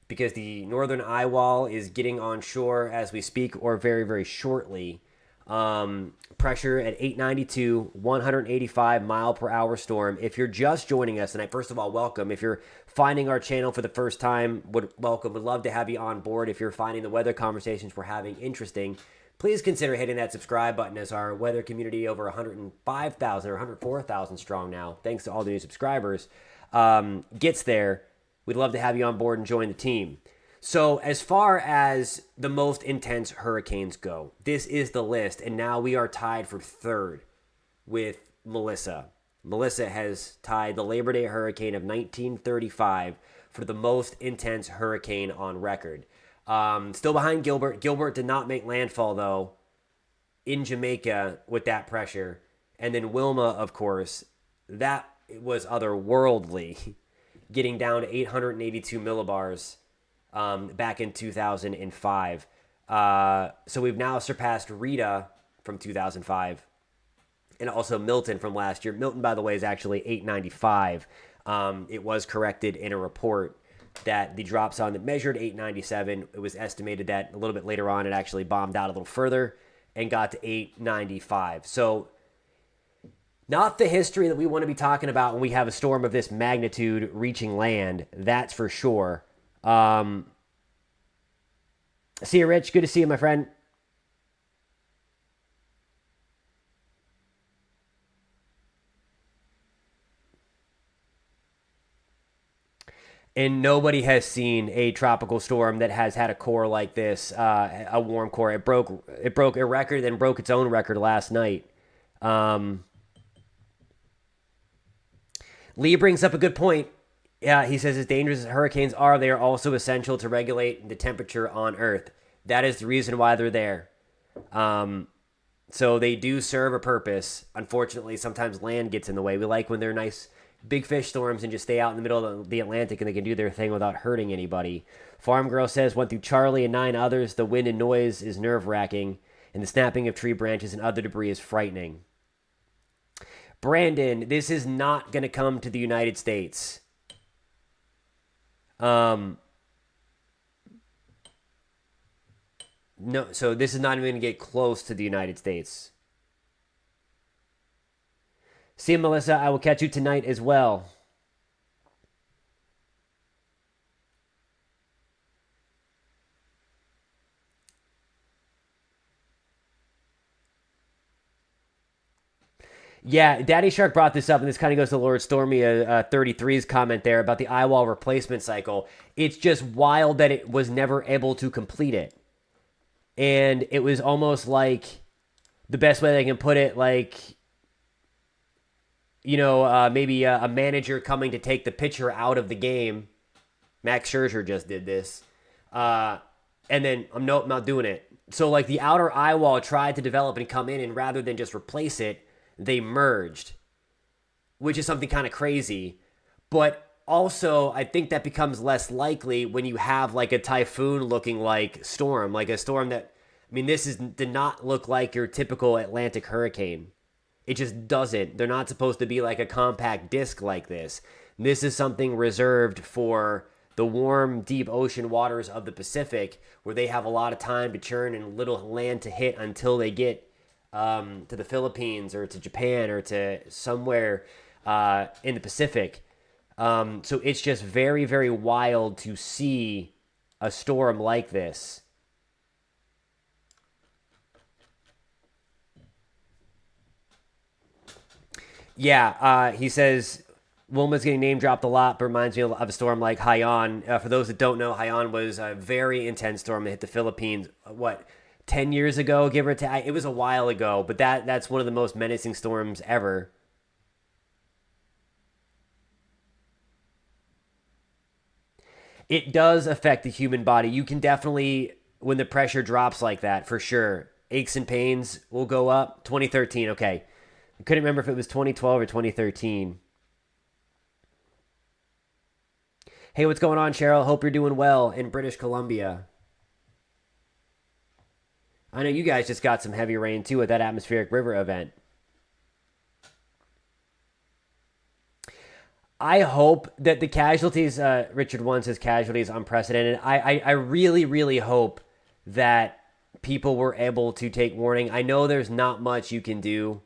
because the northern Eyewall is getting on shore as we speak, or very, very shortly. Pressure at 892, 185 mile per hour storm. If you're just joining us, and I first of all welcome. If you're finding our channel for the first time, would love to have you on board. If you're finding the weather conversations we're having interesting, please consider hitting that subscribe button, as our weather community, over 105,000 or 104,000 strong now, thanks to all the new subscribers, gets there. We'd love to have you on board and join the team. So as far as the most intense hurricanes go, this is the list, and now we are tied for third with Melissa. Melissa has tied the Labor Day hurricane of 1935 for the most intense hurricane on record. Still behind Gilbert. Gilbert did not make landfall, though, in Jamaica with that pressure. And then Wilma, of course, that was otherworldly, getting down to 882 millibars back in 2005. So we've now surpassed Rita from 2005, and also Milton from last year. Milton, by the way, is actually 895. It was corrected in a report that the drop zone that measured 897, it was estimated that a little bit later on it actually bombed out a little further and got to 895. So not the history that we want to be talking about when we have a storm of this magnitude reaching land, that's for sure. See you, Rich. Good to see you, my friend. And nobody has seen a tropical storm that has had a core like this, a warm core. It broke a record, then broke its own record last night. Lee brings up a good point. Yeah, he says as dangerous as hurricanes are, they are also essential to regulate the temperature on Earth. That is the reason why they're there. So they do serve a purpose. Unfortunately, sometimes land gets in the way. We like when they're nice big fish storms and just stay out in the middle of the Atlantic and they can do their thing without hurting anybody. Farm Girl says, went through Charlie and 9 others. The wind and noise is nerve-wracking, and the snapping of tree branches and other debris is frightening. Brandon, this is not going to come to the United States. No, so this is not even going to get close to the United States. See you, Melissa. I will catch you tonight as well. Yeah, Daddy Shark brought this up, and this kind of goes to Lord Stormy 33's comment there about the Eyewall replacement cycle. It's just wild that it was never able to complete it. And it was almost like, the best way they can put it, like, you know, maybe a manager coming to take the pitcher out of the game. Max Scherzer just did this. And then, I'm not doing it. So, like, the outer Eyewall tried to develop and come in, and rather than just replace it, they merged, which is something kind of crazy. But also, I think that becomes less likely when you have like a typhoon looking like storm, like a storm that, I mean, did not look like your typical Atlantic hurricane. It just doesn't. They're not supposed to be like a compact disc like this. This is something reserved for the warm, deep ocean waters of the Pacific, where they have a lot of time to churn and little land to hit until they get to the Philippines or to Japan or to somewhere in the Pacific. So it's just very, very wild to see a storm like this. Yeah, he says Wilma's getting name dropped a lot, but reminds me of a storm like Haiyan. For those that don't know, Haiyan was a very intense storm that hit the Philippines. 10 years ago, give or take? It was a while ago, but that's one of the most menacing storms ever. It does affect the human body. You can definitely, when the pressure drops like that, for sure, aches and pains will go up. 2013, okay. I couldn't remember if it was 2012 or 2013. Hey, what's going on, Cheryl? Hope you're doing well in British Columbia. I know you guys just got some heavy rain too at that atmospheric river event. I hope that the casualties, Richard One says casualties unprecedented. I really, really hope that people were able to take warning. I know there's not much you can do.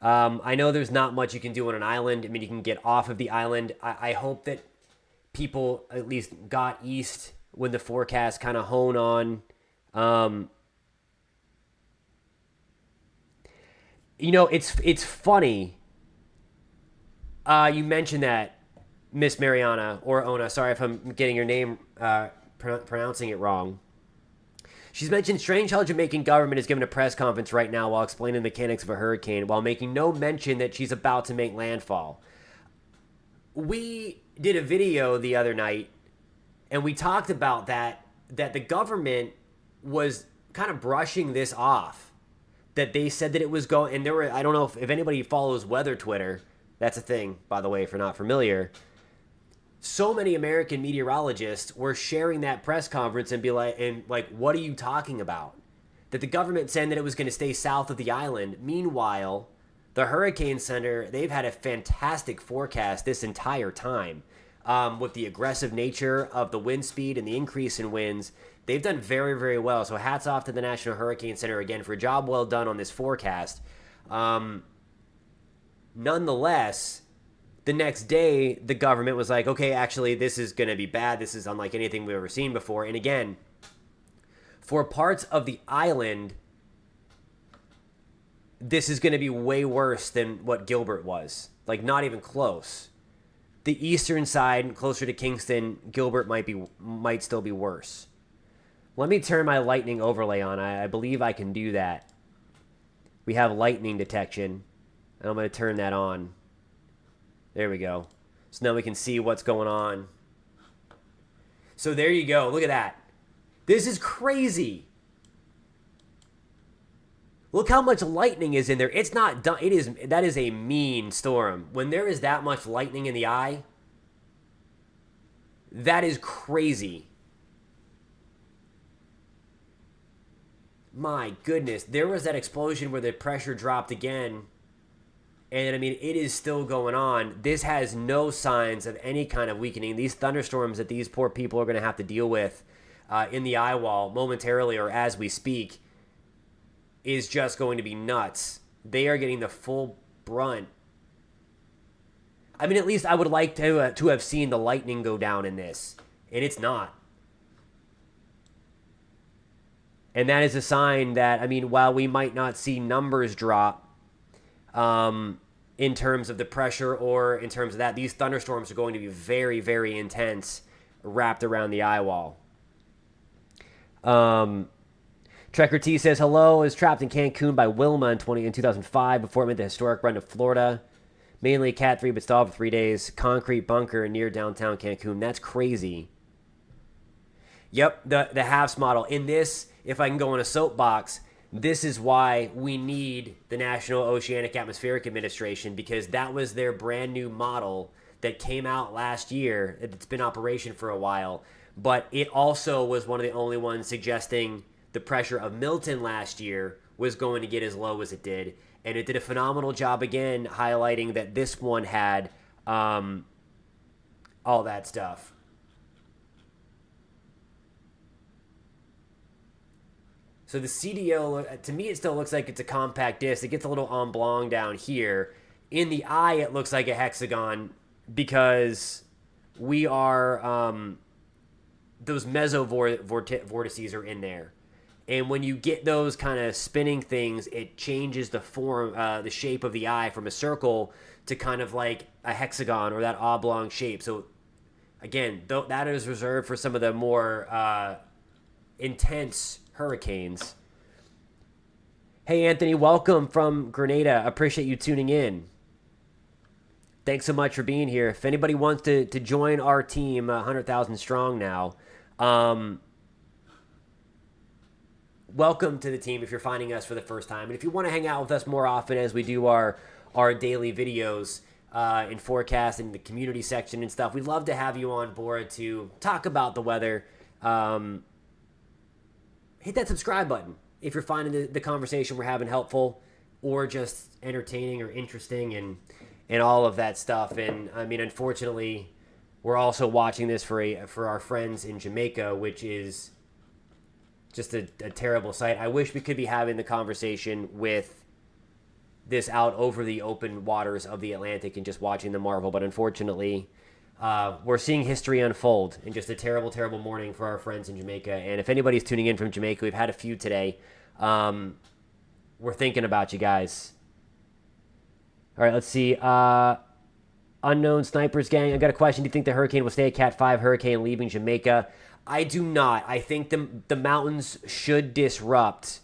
I know there's not much you can do on an island. I mean, you can get off of the island. I hope that people at least got east when the forecast kind of hone on. It's funny. You mentioned that, Miss Mariana or Ona. Sorry if I'm getting your name pronouncing it wrong. She's mentioned strange how Jamaican government is giving a press conference right now while explaining the mechanics of a hurricane, while making no mention that she's about to make landfall. We did a video the other night, and we talked about that the government was kind of brushing this off. That they said that it was going, and there were, I don't know if anybody follows weather Twitter. That's a thing, by the way, if you're not familiar. So many American meteorologists were sharing that press conference and be like, what are you talking about? That the government said that it was going to stay south of the island. Meanwhile, the Hurricane Center, they've had a fantastic forecast this entire time. With the aggressive nature of the wind speed and the increase in winds, they've done very, very well. So hats off to the National Hurricane Center again for a job well done on this forecast. Nonetheless, the next day, the government was like, okay, actually, this is going to be bad. This is unlike anything we've ever seen before. And again, for parts of the island, this is going to be way worse than what Gilbert was. Like, not even close. The eastern side, closer to Kingston, Gilbert might still be worse. Let me turn my lightning overlay on. I believe I can do that. We have lightning detection, and I'm going to turn that on. There we go. So now we can see what's going on. So there you go. Look at that. This is crazy. Look how much lightning is in there. It's not done. That is a mean storm. When there is that much lightning in the eye, that is crazy. My goodness. There was that explosion where the pressure dropped again. And, I mean, it is still going on. This has no signs of any kind of weakening. These thunderstorms that these poor people are going to have to deal with in the Eyewall momentarily or as we speak is just going to be nuts. They are getting the full brunt. I mean, at least I would like to have seen the lightning go down in this. And it's not. And that is a sign that, I mean, while we might not see numbers drop, in terms of the pressure or in terms of that, these thunderstorms are going to be very, very intense wrapped around the Eyewall. Trekker T says, hello, I was trapped in Cancun by Wilma in 2005 before it made the historic run to Florida. Mainly Cat 3, but stalled for 3 days. Concrete bunker near downtown Cancun. That's crazy. Yep, the HAFS model. In this, if I can go on a soapbox, this is why we need the National Oceanic Atmospheric Administration, because that was their brand new model that came out last year. It's been in operation for a while, but it also was one of the only ones suggesting the pressure of Milton last year was going to get as low as it did. And it did a phenomenal job again highlighting that this one had all that stuff. So the CDO, to me, it still looks like it's a compact disc. It gets a little oblong down here. In the eye, it looks like a hexagon because we are those vortices are in there. And when you get those kind of spinning things, it changes the form, the shape of the eye from a circle to kind of like a hexagon or that oblong shape. So again, that is reserved for some of the more intense hurricanes. Hey, Anthony, welcome from Grenada. Appreciate you tuning in. Thanks so much for being here. If anybody wants to join our team, 100,000 strong now, welcome to the team if you're finding us for the first time. And if you want to hang out with us more often as we do our daily videos in forecast and the community section and stuff, we'd love to have you on board to talk about the weather. Hit that subscribe button if you're finding the conversation we're having helpful or just entertaining or interesting and all of that stuff. And I mean, unfortunately, we're also watching this for our friends in Jamaica, which is just a terrible sight. I wish we could be having the conversation with this out over the open waters of the Atlantic and just watching the marvel, but unfortunately, we're seeing history unfold in just a terrible, terrible morning for our friends in Jamaica. And if anybody's tuning in from Jamaica, we've had a few today. We're thinking about you guys. All right, let's see. Unknown Snipers Gang, I got a question. Do you think the hurricane will stay a Cat 5 hurricane leaving Jamaica? I do not. I think the mountains should disrupt.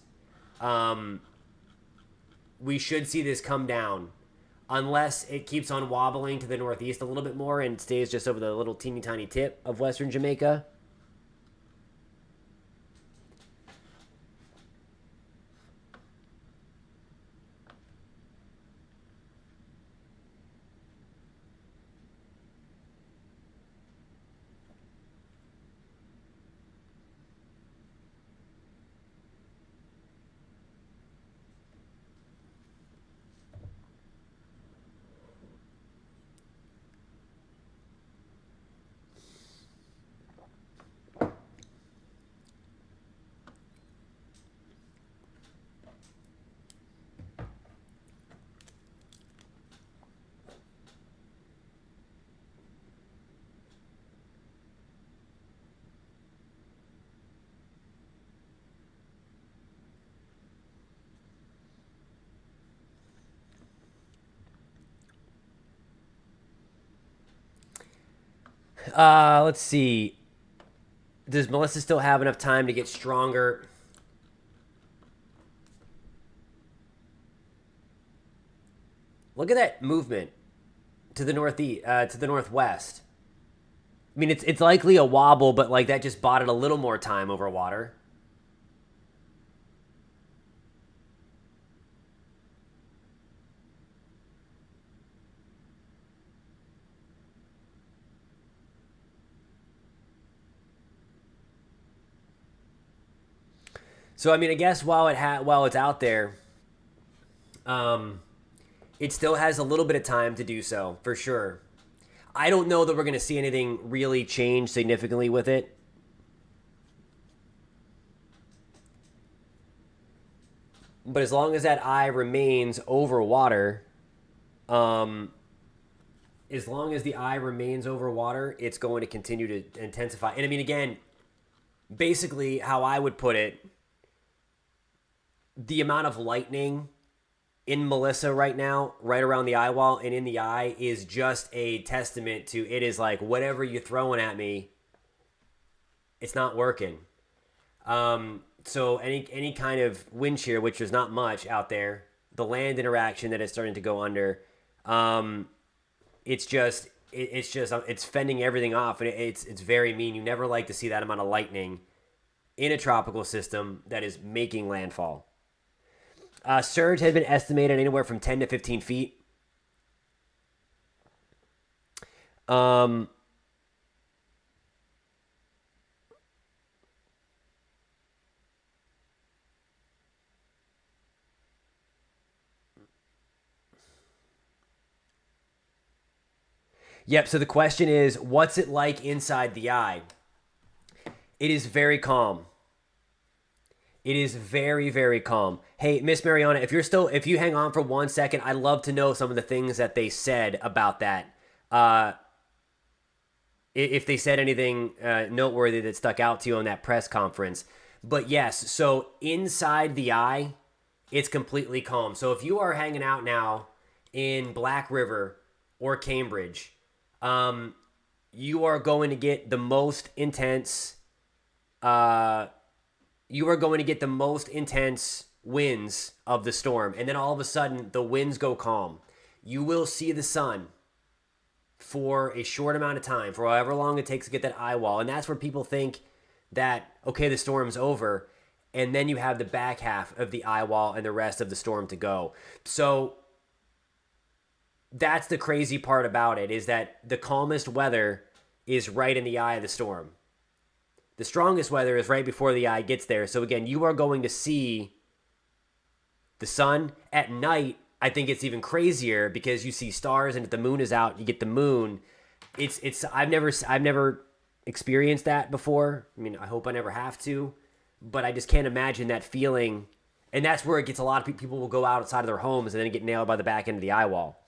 We should see this come down. Unless it keeps on wobbling to the northeast a little bit more and stays just over the little teeny tiny tip of western Jamaica. Let's see. Does Melissa still have enough time to get stronger? Look at that movement to the northeast, to the northwest. I mean, it's likely a wobble, but like that just bought it a little more time over water. So I mean, I guess while it's out there, it still has a little bit of time to do so for sure. I don't know that we're going to see anything really change significantly with it. But as long as that eye remains over water, as long as the eye remains over water, it's going to continue to intensify. And I mean, again, basically how I would put it, the amount of lightning in Melissa right now, right around the Eyewall and in the eye, is just a testament to it is like whatever you're throwing at me, it's not working. So any kind of wind shear, which there's not much out there, the land interaction that is starting to go under, it's fending everything off, and it's very mean. You never like to see that amount of lightning in a tropical system that is making landfall. Surge had been estimated anywhere from 10 to 15 feet. Um, yep. So the question is, what's it like inside the eye? It is very calm. It is very, very calm. Hey, Miss Mariana, if you hang on for 1 second, I'd love to know some of the things that they said about that. Uh, if they said anything noteworthy that stuck out to you on that press conference. But yes, so inside the eye, it's completely calm. So if you are hanging out now in Black River or Cambridge, you are going to get the most intense. You are going to get the most intense winds of the storm, and then all of a sudden the winds go calm. You will see the sun for a short amount of time, for however long it takes to get that eye wall. And that's where people think that, okay, the storm's over. And then you have the back half of the eye wall and the rest of the storm to go. So that's the crazy part about it, is that the calmest weather is right in the eye of the storm. The strongest weather is right before the eye gets there. So again, you are going to see the sun at night. I think it's even crazier because you see stars, and if the moon is out, you get the moon. I've never experienced that before. I mean, I hope I never have to, but I just can't imagine that feeling. And that's where it gets a lot of people will go outside of their homes and then get nailed by the back end of the eye wall.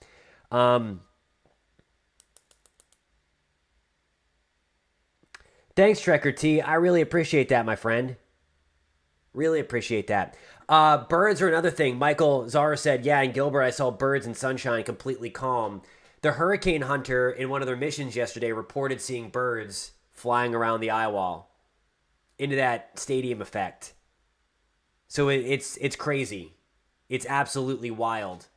Thanks, Trekker T. I really appreciate that, my friend. Really appreciate that. Birds are another thing. Michael Zara said, yeah, in Gilbert, I saw birds in sunshine completely calm. The hurricane hunter in one of their missions yesterday reported seeing birds flying around the eye wall into that stadium effect. So it's crazy. It's absolutely wild.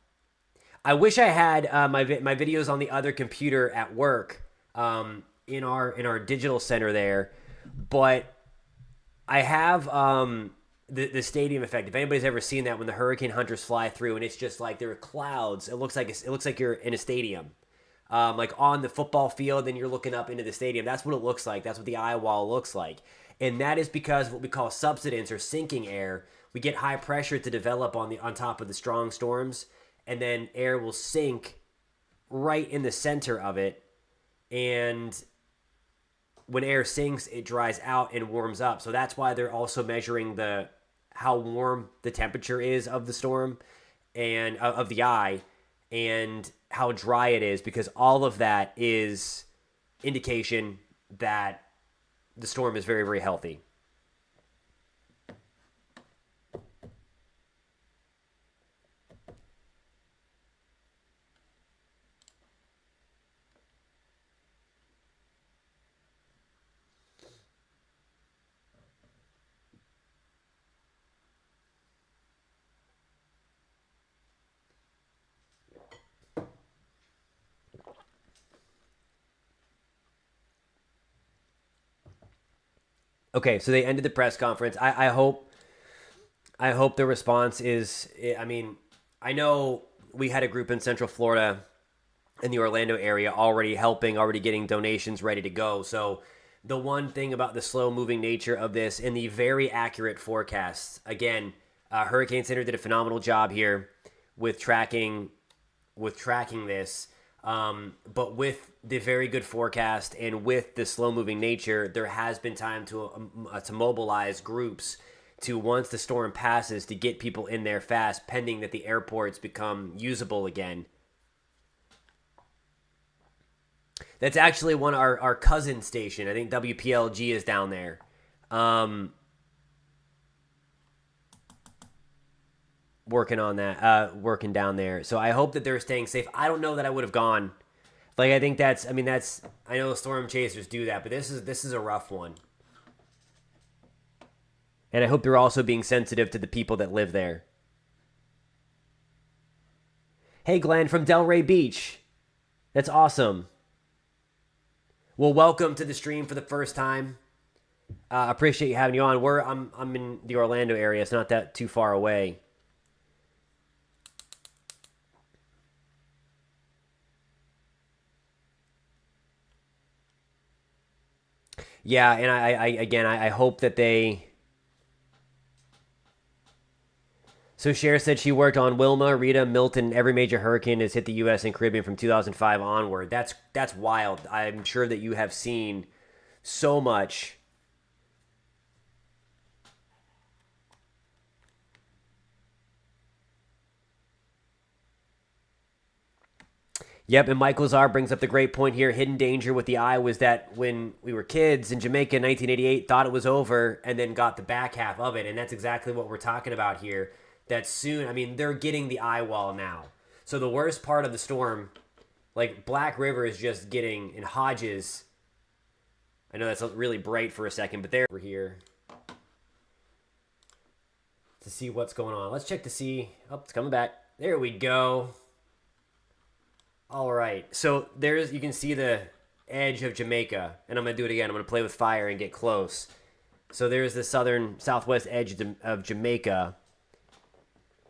I wish I had my videos on the other computer at work in our digital center there, but I have the stadium effect. If anybody's ever seen that, when the hurricane hunters fly through and it's just like there are clouds, it looks like you're in a stadium, like on the football field. Then you're looking up into the stadium. That's what it looks like. That's what the eye wall looks like, and that is because of what we call subsidence or sinking air. We get high pressure to develop on top of the strong storms, and then air will sink right in the center of it, and when air sinks, it dries out and warms up. So that's why they're also measuring how warm the temperature is of the storm and of the eye, and how dry it is, because all of that is indication that the storm is very, very healthy. Okay, so they ended the press conference. I hope the response is. I mean, I know we had a group in Central Florida, in the Orlando area, already helping, already getting donations ready to go. So the one thing about the slow moving nature of this and the very accurate forecasts, again, Hurricane Center did a phenomenal job here with tracking this. But with the very good forecast and with the slow moving nature, there has been time to mobilize groups to, once the storm passes, to get people in there fast, pending that the airports become usable again. That's actually our cousin station. I think WPLG is down there. Working on that, working down there. So I hope that they're staying safe. I don't know that I would have gone. Like, I think I know storm chasers do that, but this is a rough one. And I hope they're also being sensitive to the people that live there. Hey, Glenn from Delray Beach. That's awesome. Well, welcome to the stream for the first time. Appreciate you having you on. I'm in the Orlando area. It's not that too far away. Yeah, and I hope that they. So Cher said she worked on Wilma, Rita, Milton. Every major hurricane has hit the U.S. and Caribbean from 2005 onward. That's wild. I'm sure that you have seen so much. Yep, and Michael Czar brings up the great point here. Hidden danger with the eye was that when we were kids in Jamaica in 1988, thought it was over and then got the back half of it. And that's exactly what we're talking about here. That soon, I mean, they're getting the eye wall now. So the worst part of the storm, like Black River is just getting, in Hodges, I know that's really bright for a second, but they're over here to see what's going on. Let's check to see. Oh, it's coming back. There we go. All right, so you can see the edge of Jamaica, and I'm gonna do it again. I'm gonna play with fire and get close. So there's the southwest edge of Jamaica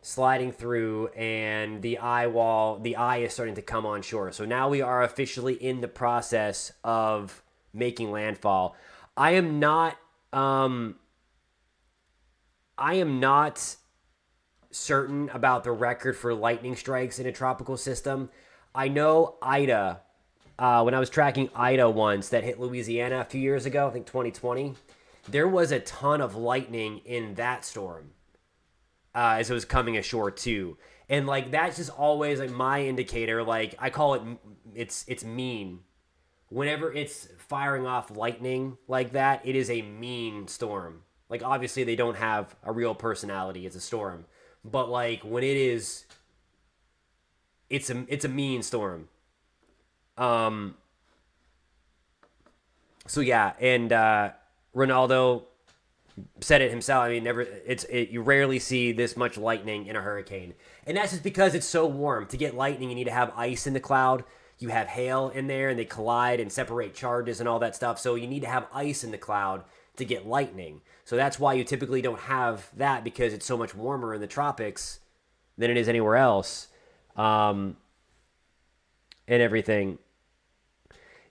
sliding through, and the eye is starting to come on shore. So now we are officially in the process of making landfall. I am not certain about the record for lightning strikes in a tropical system. I know Ida, when I was tracking Ida once that hit Louisiana a few years ago, I think 2020, there was a ton of lightning in that storm as it was coming ashore too. And like that's just always like my indicator. Like I call it, it's mean. Whenever it's firing off lightning like that, it is a mean storm. Like obviously they don't have a real personality. It's a storm, but like when it is. It's a mean storm. So yeah, and Ronaldo said it himself. I mean, you rarely see this much lightning in a hurricane, and that's just because it's so warm. To get lightning, you need to have ice in the cloud. You have hail in there, and they collide and separate charges and all that stuff. So you need to have ice in the cloud to get lightning. So that's why you typically don't have that because it's so much warmer in the tropics than it is anywhere else. And everything.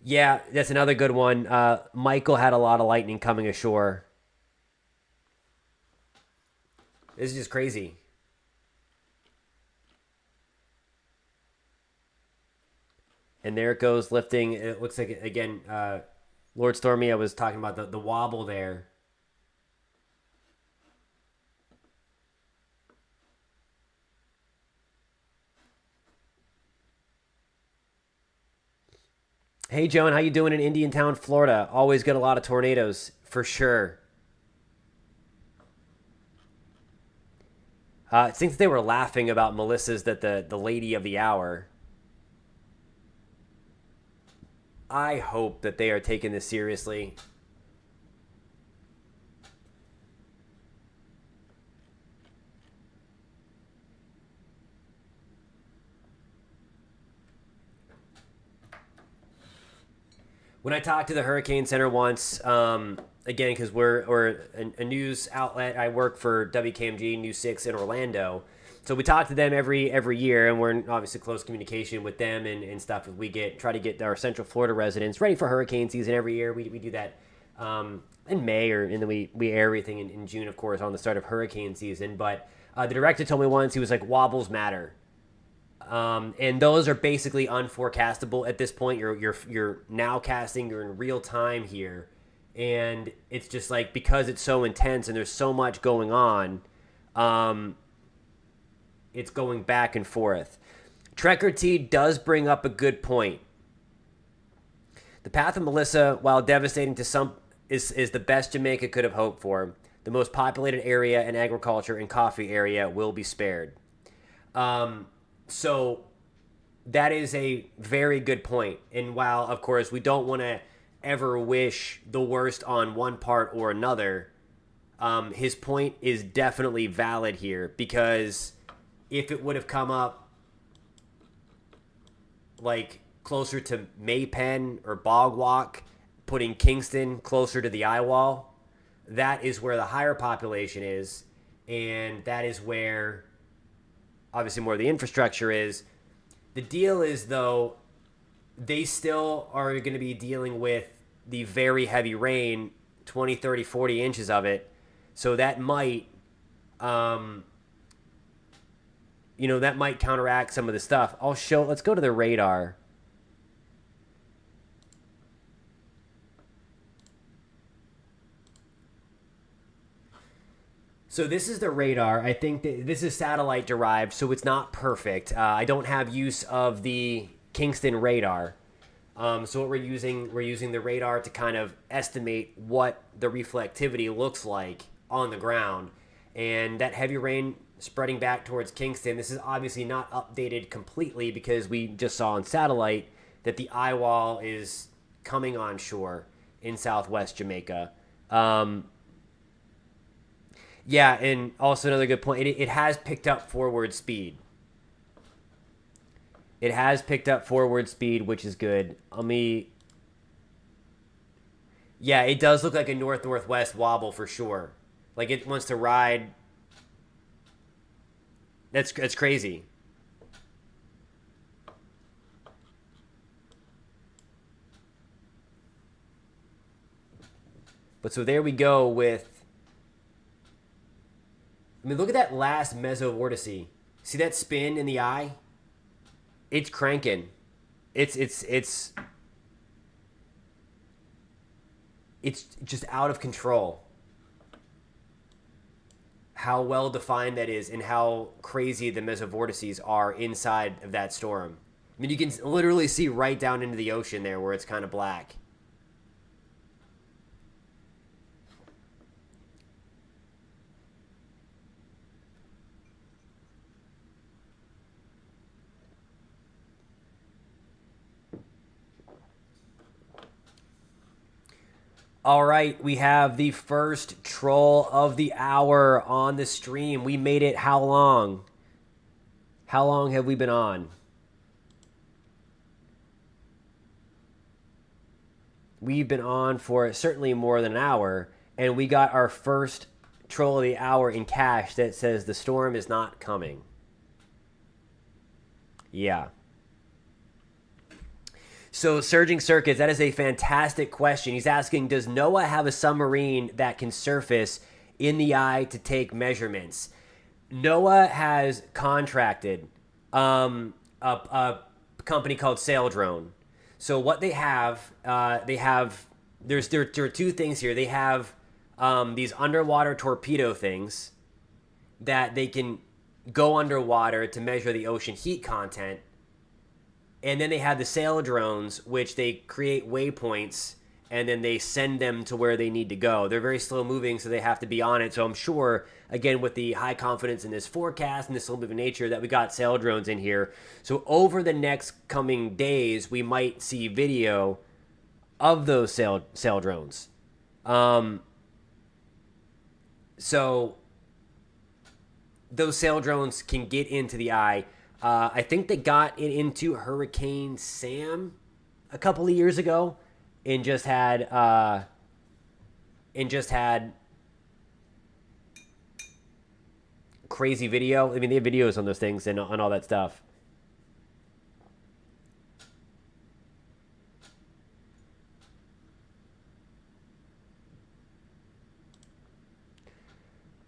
Yeah, that's another good one. Michael had a lot of lightning coming ashore. This is just crazy. And there it goes, lifting. It looks like, again, Lord Stormy, I was talking about the wobble there. Hey, Joan, how you doing in Indiantown, Florida? Always get a lot of tornadoes, for sure. I think they were laughing about Melissa's that the lady of the hour. I hope that they are taking this seriously. When I talked to the Hurricane Center once, again, because we're a news outlet, I work for WKMG News 6 in Orlando. So we talk to them every year, and we're in obviously close communication with them and stuff. As we try to get our Central Florida residents ready for hurricane season every year. We do that in May, and then we air everything in June, of course, on the start of hurricane season. But the director told me once, he was like, wobbles matter. And those are basically unforecastable at this point. You're now casting. You're in real time here, and it's just like because it's so intense and there's so much going on, it's going back and forth. Trekker T does bring up a good point. The path of Melissa, while devastating to some, is the best Jamaica could have hoped for. The most populated area and agriculture and coffee area will be spared. So that is a very good point. And while, of course, we don't want to ever wish the worst on one part or another, his point is definitely valid here because if it would have come up like closer to Maypen or Bogwalk, putting Kingston closer to the Eyewall, that is where the higher population is, and that is where obviously more of the infrastructure is. The deal is, though, they still are going to be dealing with the very heavy rain, 20, 30, 40 inches of it. So that might, that might counteract some of the stuff. Let's go to the radar. So this is the radar. I think that this is satellite derived, so it's not perfect. I don't have use of the Kingston radar. So what we're using the radar to kind of estimate what the reflectivity looks like on the ground. And that heavy rain spreading back towards Kingston, this is obviously not updated completely because we just saw on satellite that the Eyewall is coming on shore in southwest Jamaica. Yeah, and also another good point, it has picked up forward speed. It has picked up forward speed, which is good. Yeah, it does look like a north-northwest wobble for sure. Like it wants to ride. That's crazy. But so there we go with. Look at that last mesovortice. See that spin in the eye? It's cranking. It's just out of control. How well defined that is and how crazy the mesovortices are inside of that storm. You can literally see right down into the ocean there where it's kind of black. All right, we have the first troll of the hour on the stream. We made it how long? How long have we been on? We've been on for certainly more than an hour, and we got our first troll of the hour in cash that says the storm is not coming. Yeah. So, Surging Circuits, that is a fantastic question. He's asking, does NOAA have a submarine that can surface in the eye to take measurements? NOAA has contracted a company called Saildrone. So what there are two things here. They have these underwater torpedo things that they can go underwater to measure the ocean heat content. And then they have the sail drones, which they create waypoints, and then they send them to where they need to go. They're very slow moving, so they have to be on it. So I'm sure, again, with the high confidence in this forecast and this slow moving nature, that we got sail drones in here. So over the next coming days, we might see video of those sail drones. So those sail drones can get into the eye. I think they got it into Hurricane Sam a couple of years ago, and just had crazy video. They have videos on those things and on all that stuff.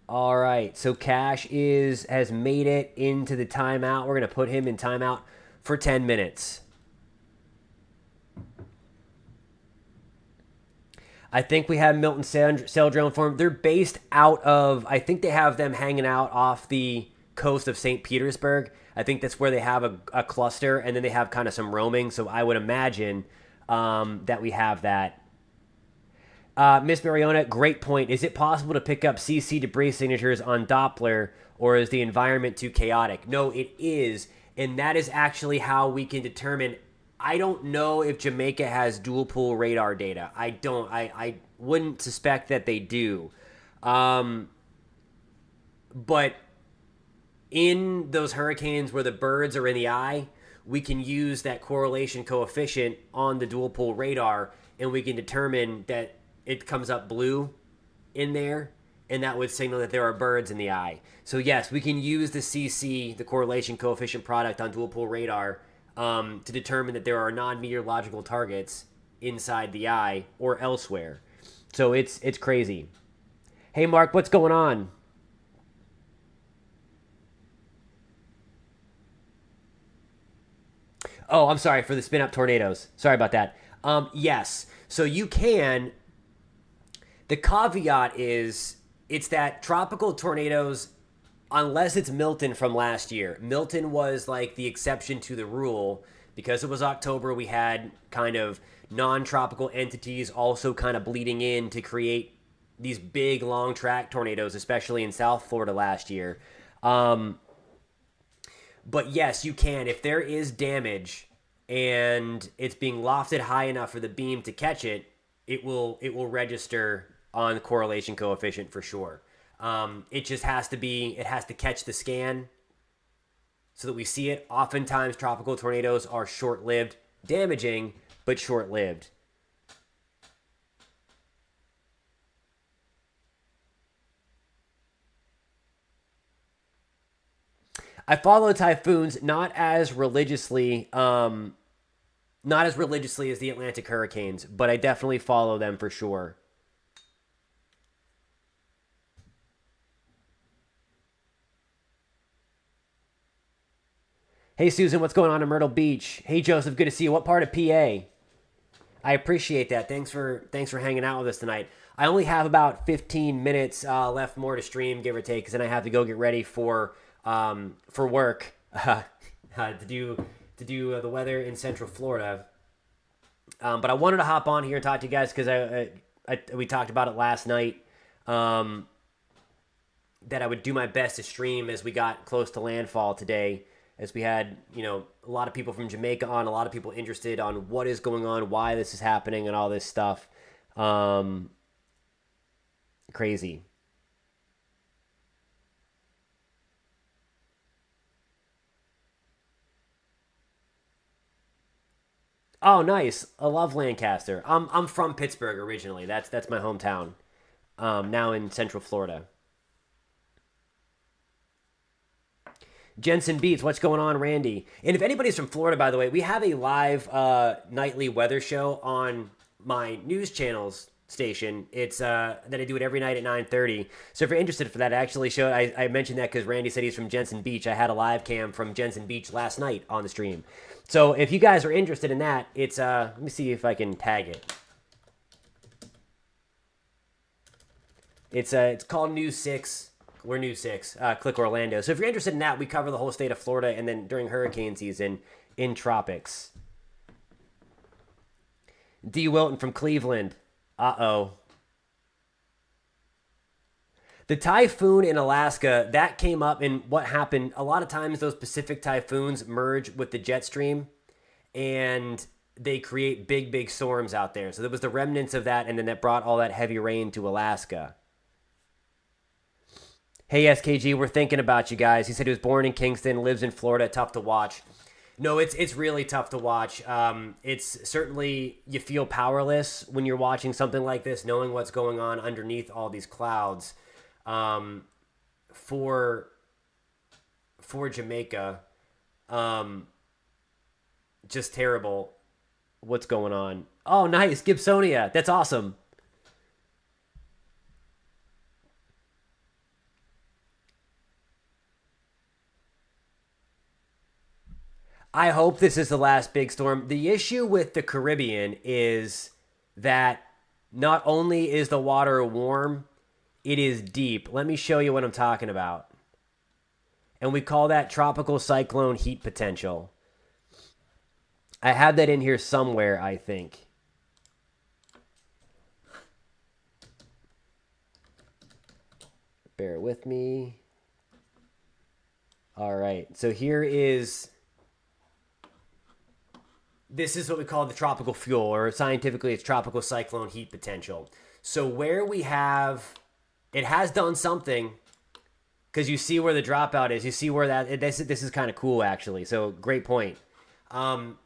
All right, so Cash has made it into the timeout. We're going to put him in timeout for 10 minutes. I think we have Milton sail drone for him. They're based out of, I think they have them hanging out off the coast of St. Petersburg. I think that's where they have a cluster, and then they have kind of some roaming. So I would imagine that we have that. Miss Mariona, great point. Is it possible to pick up CC debris signatures on Doppler, or is the environment too chaotic? No, it is, and that is actually how we can determine. I don't know if Jamaica has dual pool radar data. I don't. I wouldn't suspect that they do. But in those hurricanes where the birds are in the eye, we can use that correlation coefficient on the dual pool radar, and we can determine that it comes up blue in there, and that would signal that there are birds in the eye. So yes, we can use the CC, the correlation coefficient product on dual pool radar, to determine that there are non-meteorological targets inside the eye or elsewhere. So it's crazy. Hey Mark, what's going on? Oh, I'm sorry for the spin up tornadoes. Sorry about that. Yes. So you can. The caveat is it's that tropical tornadoes, unless it's Milton from last year. Milton was like the exception to the rule because it was October. We had kind of non-tropical entities also kind of bleeding in to create these big long track tornadoes, especially in South Florida last year. But yes, you can. If there is damage and it's being lofted high enough for the beam to catch it, it will register on the correlation coefficient for sure. It just has to be, it has to catch the scan so that we see it. Oftentimes, tropical tornadoes are short-lived, damaging, but short-lived. I follow typhoons not as religiously, not as religiously as the Atlantic hurricanes, but I definitely follow them for sure. Hey Susan, what's going on in Myrtle Beach? Hey Joseph, good to see you. What part of PA? I appreciate that. Thanks for hanging out with us tonight. I only have about 15 minutes left more to stream, give or take, because then I have to go get ready for work to do the weather in Central Florida. But I wanted to hop on here and talk to you guys because we talked about it last night. That I would do my best to stream as we got close to landfall today, as we had a lot of people from Jamaica on, a lot of people interested on what is going on, why this is happening, and all this stuff. Crazy. Oh, nice. I love Lancaster. I'm from Pittsburgh originally. That's my hometown. Now in Central Florida. Jensen Beats, what's going on, Randy? And if anybody's from Florida, by the way, we have a live nightly weather show on my news channel's station. It's that I do it every night at 9:30. So if you're interested for that, I actually showed. I mentioned that because Randy said he's from Jensen Beach. I had a live cam from Jensen Beach last night on the stream. So if you guys are interested in that, it's let me see if I can tag it. It's called News 6. We're News 6. Click Orlando. So if you're interested in that, we cover the whole state of Florida and then during hurricane season in tropics. D. Wilton from Cleveland. Uh-oh. The typhoon in Alaska, that came up, and what happened, a lot of times those Pacific typhoons merge with the jet stream, and they create big, big storms out there. So there was the remnants of that, and then that brought all that heavy rain to Alaska. Hey, SKG, we're thinking about you guys. He said he was born in Kingston, lives in Florida. Tough to watch. No, it's really tough to watch. It's certainly, you feel powerless when you're watching something like this, knowing what's going on underneath all these clouds. For Jamaica, just terrible what's going on. Oh, nice. Gibsonia. That's awesome. I hope this is the last big storm. The issue with the Caribbean is that not only is the water warm, it is deep. Let me show you what I'm talking about. And we call that tropical cyclone heat potential. I had that in here somewhere, I think. Bear with me. All right. So here is... This is what we call the tropical fuel, or scientifically it's tropical cyclone heat potential. So where we have... It has done something, because you see where the dropout is. You see where that... This is kind of cool, actually. So great point.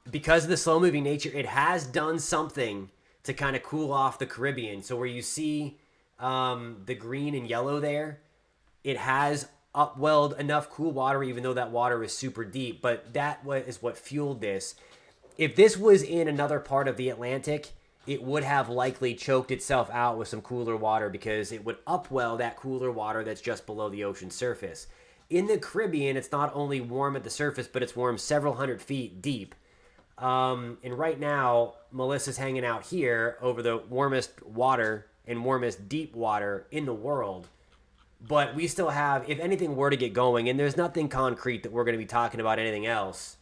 Because of the slow-moving nature, it has done something to kind of cool off the Caribbean. So where you see the green and yellow there, it has upwelled enough cool water, even though that water is super deep. But that is what fueled this. If this was in another part of the Atlantic, it would have likely choked itself out with some cooler water because it would upwell that cooler water that's just below the ocean surface. In the Caribbean, it's not only warm at the surface, but it's warm several hundred feet deep. And right now, Melissa's hanging out here over the warmest water and warmest deep water in the world. But we still have, if anything were to get going, and there's nothing concrete that we're going to be talking about anything else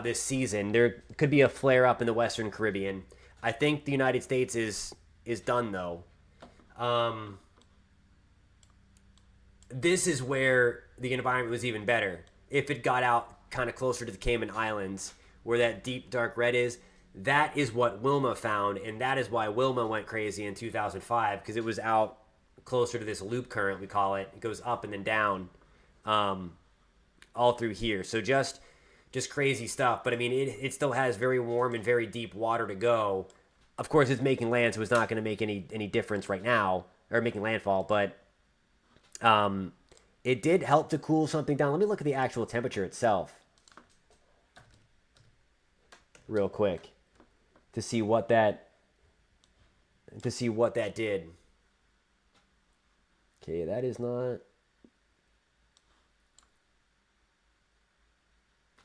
this season. There could be a flare up in the Western Caribbean. I think the United States is done though. This is where the environment was even better. If it got out kind of closer to the Cayman Islands, where that deep dark red is, that is what Wilma found, and that is why Wilma went crazy in 2005, because it was out closer to this loop current, we call it. It goes up and then down all through here. So just crazy stuff. But I mean, it still has very warm and very deep water to go. Of course, it's making land, so it's not going to make any difference right now, or making landfall, but it did help to cool something down. Let me look at the actual temperature itself real quick to see what that did. Okay, that is not.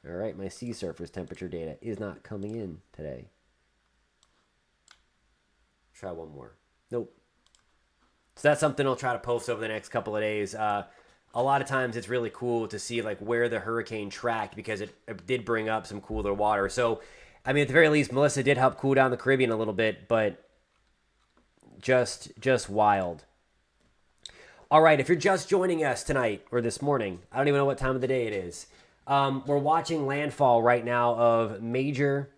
All right, my sea surface temperature data is not coming in today. Try one more. Nope. So that's something I'll try to post over the next couple of days. A lot of times it's really cool to see like where the hurricane tracked, because it did bring up some cooler water. So, I mean, at the very least, Melissa did help cool down the Caribbean a little bit, but just wild. All right, if you're just joining us tonight or this morning, I don't even know what time of the day it is. We're watching landfall right now of major,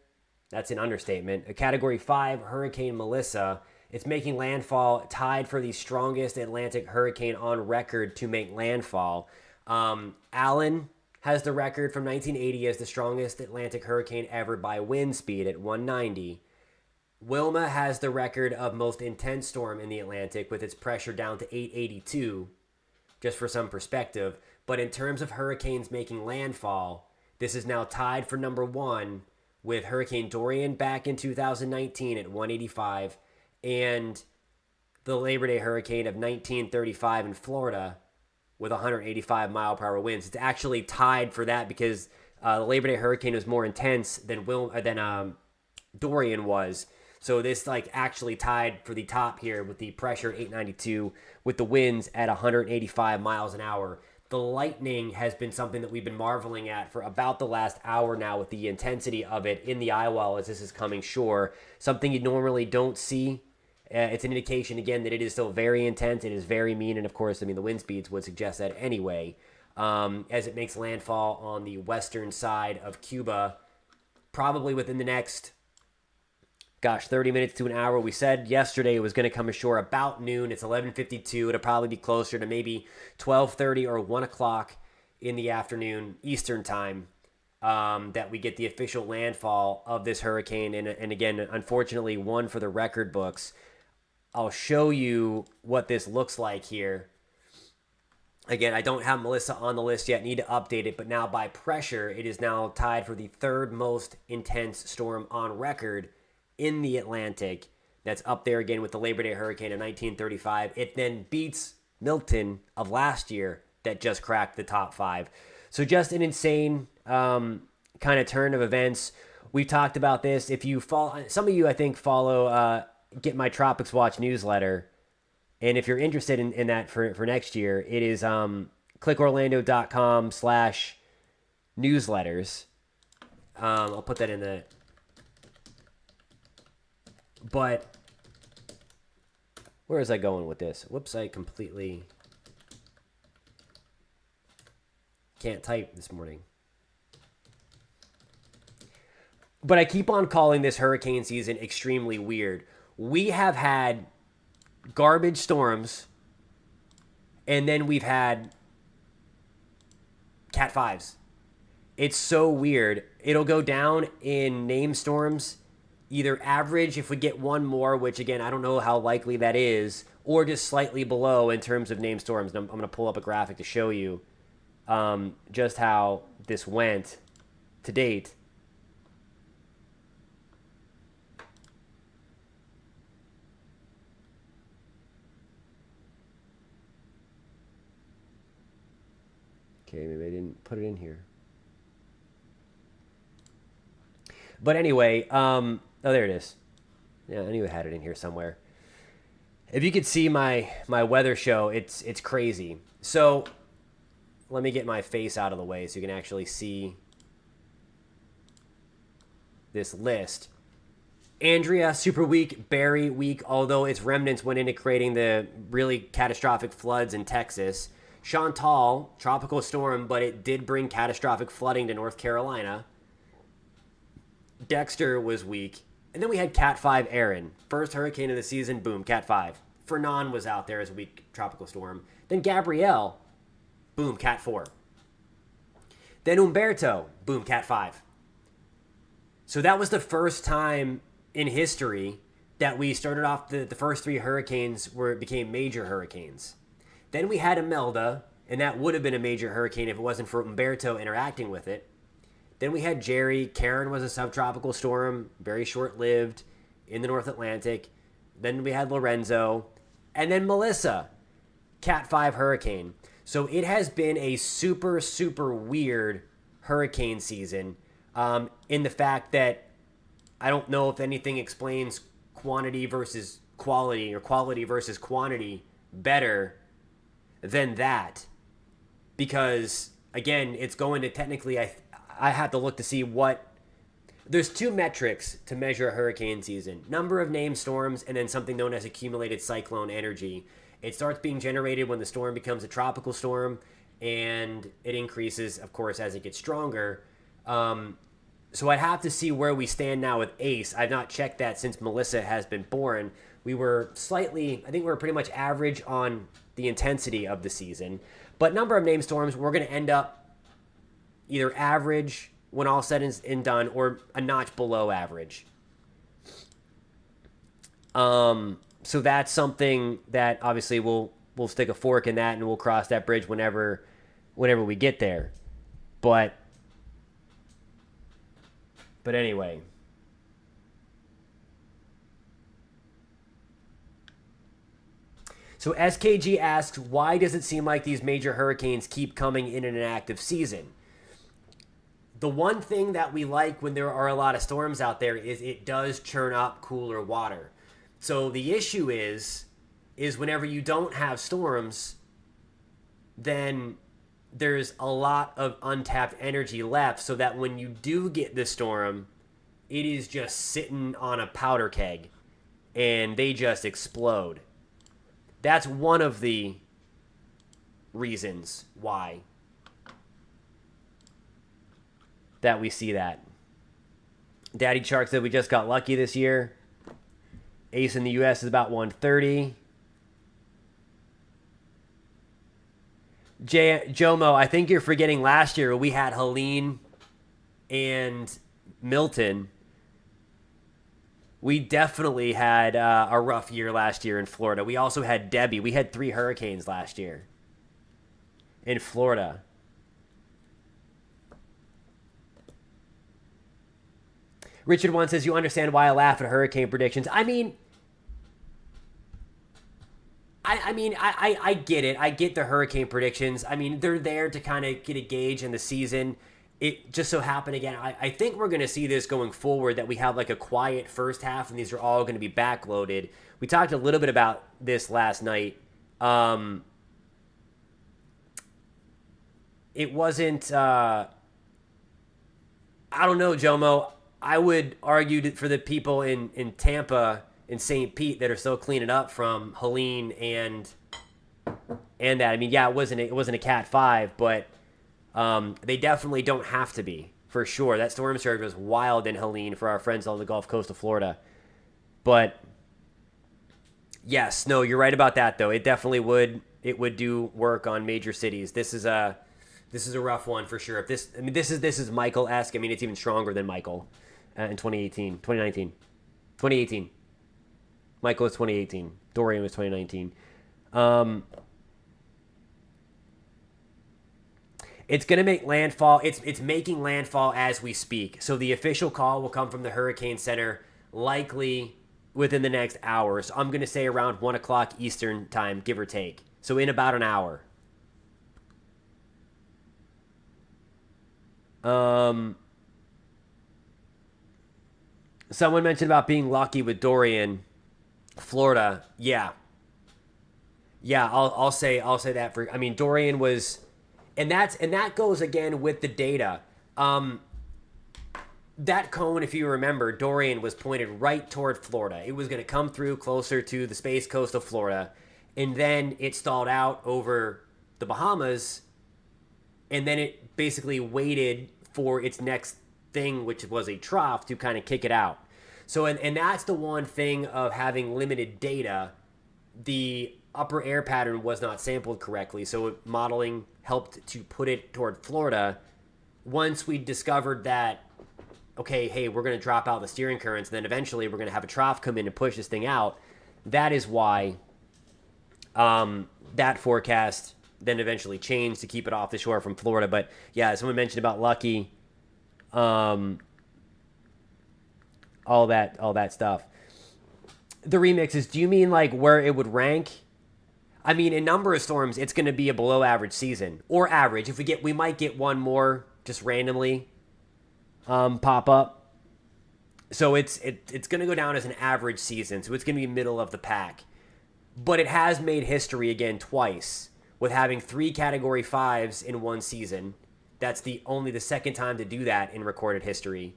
that's an understatement, a Category 5 Hurricane Melissa. It's making landfall, tied for the strongest Atlantic hurricane on record to make landfall. Allen has the record from 1980 as the strongest Atlantic hurricane ever by wind speed at 190. Wilma has the record of most intense storm in the Atlantic with its pressure down to 882, just for some perspective. But in terms of hurricanes making landfall, this is now tied for number one with Hurricane Dorian back in 2019 at 185 and the Labor Day hurricane of 1935 in Florida with 185 mile per hour winds. It's actually tied for that because the Labor Day hurricane was more intense than Dorian was. So this like actually tied for the top here with the pressure 892 with the winds at 185 miles an hour. The lightning has been something that we've been marveling at for about the last hour now with the intensity of it in the Eyewall as this is coming shore. Something you normally don't see. It's an indication, again, that it is still very intense. It is very mean. And, of course, I mean, the wind speeds would suggest that anyway. As it makes landfall on the western side of Cuba, probably within the next 30 minutes to an hour. We said yesterday it was going to come ashore about noon. It's 11:52. It'll probably be closer to maybe 12:30 or 1 o'clock in the afternoon Eastern time that we get the official landfall of this hurricane. And again, unfortunately, one for the record books. I'll show you what this looks like here. Again, I don't have Melissa on the list yet. Need to update it. But now by pressure, it is now tied for the third most intense storm on record in the Atlantic. That's up there again with the Labor Day hurricane of 1935. It then beats Milton of last year that just cracked the top five. So just an insane kind of turn of events. We talked about this. If you follow, some of you I think follow Get My Tropics Watch newsletter. And if you're interested in that for next year, it is clickorlando.com/newsletters. I'll put that in the... But where is I going with this? Whoops, I completely can't type this morning. But I keep on calling this hurricane season extremely weird. We have had garbage storms, and then we've had Cat 5s. It's so weird. It'll go down in name storms, either average if we get one more, which again, I don't know how likely that is, or just slightly below in terms of name storms. And I'm going to pull up a graphic to show you just how this went to date. Okay, maybe I didn't put it in here. But anyway, oh, there it is. Yeah, I knew I had it in here somewhere. If you could see my weather show, it's crazy. So let me get my face out of the way so you can actually see this list. Andrea, super weak. Barry, weak, although its remnants went into creating the really catastrophic floods in Texas. Chantal, tropical storm, but it did bring catastrophic flooding to North Carolina. Dexter was weak. And then we had Cat 5 Aaron. First hurricane of the season, boom, Cat 5. Fernan was out there as a weak tropical storm. Then Gabrielle, boom, Cat 4. Then Umberto, boom, Cat 5. So that was the first time in history that we started off the first three hurricanes where it became major hurricanes. Then we had Imelda, and that would have been a major hurricane if it wasn't for Umberto interacting with it. Then we had Jerry. Karen was a subtropical storm, very short-lived, in the North Atlantic. Then we had Lorenzo. And then Melissa, Cat 5 hurricane. So it has been a super, super weird hurricane season in the fact that I don't know if anything explains quantity versus quality or quality versus quantity better than that. Because, again, it's going to technically, I have to look to see what... There's two metrics to measure a hurricane season. Number of named storms and then something known as accumulated cyclone energy. It starts being generated when the storm becomes a tropical storm, and it increases, of course, as it gets stronger. So I'd have to see where we stand now with Ace. I've not checked that since Melissa has been born. We were slightly, I think we were pretty much average on the intensity of the season. But number of named storms, we're going to end up either average when all said and done, or a notch below average. So that's something that obviously we'll stick a fork in that, and we'll cross that bridge whenever we get there. But anyway. So SKG asks, why does it seem like these major hurricanes keep coming in an active season? The one thing that we like when there are a lot of storms out there is it does churn up cooler water. So the issue is whenever you don't have storms, then there's a lot of untapped energy left, so that when you do get the storm, it is just sitting on a powder keg and they just explode. That's one of the reasons why that we see that. Daddy Shark said we just got lucky this year. Ace in the U.S. is about 130. Jomo, I think you're forgetting last year we had Helene and Milton. We definitely had a rough year last year in Florida. We also had Debbie. We had 3 hurricanes last year in Florida. Richard One says, you understand why I laugh at hurricane predictions. I mean, I get it. I get the hurricane predictions. I mean, they're there to kind of get a gauge in the season. It just so happened again. I think we're going to see this going forward, that we have like a quiet first half and these are all going to be backloaded. We talked a little bit about this last night. It wasn't, I don't know, Jomo. I would argue for the people in Tampa and St. Pete that are still cleaning up from Helene and that. I mean, yeah, it wasn't a Cat 5, but they definitely don't have to be, for sure. That storm surge was wild in Helene for our friends on the Gulf Coast of Florida. But yes, no, you're right about that though. It definitely would do work on major cities. This is a rough one for sure. If this is Michael-esque. I mean, it's even stronger than Michael in 2018. Michael was 2018. Dorian was 2019. It's going to make landfall. It's making landfall as we speak. So the official call will come from the Hurricane Center likely within the next hour. So I'm going to say around 1 o'clock Eastern time, give or take. So in about an hour. Um, Someone mentioned about being lucky with Dorian, Florida. Yeah, yeah. I'll say that for. I mean, Dorian was, and that goes again with the data. Um, that cone, if you remember, Dorian was pointed right toward Florida. It was going to come through closer to the space coast of Florida, and then it stalled out over the Bahamas, and then it basically waited for its next thing, which was a trough, to kind of kick it out. So, and that's the one thing of having limited data. The upper air pattern was not sampled correctly, so modeling helped to put it toward Florida. Once we discovered that, okay, hey, we're going to drop out the steering currents, and then eventually we're going to have a trough come in and push this thing out. That is why that forecast then eventually changed to keep it off the shore from Florida. But yeah, someone mentioned about Lucky, all that stuff. The remixes, do you mean like where it would rank? I mean, in number of storms, it's going to be a below average season, or average. If we might get one more just randomly pop up. So it's going to go down as an average season. So it's going to be middle of the pack. But it has made history again twice with having 3 Category 5s in one season. That's only the second time to do that in recorded history.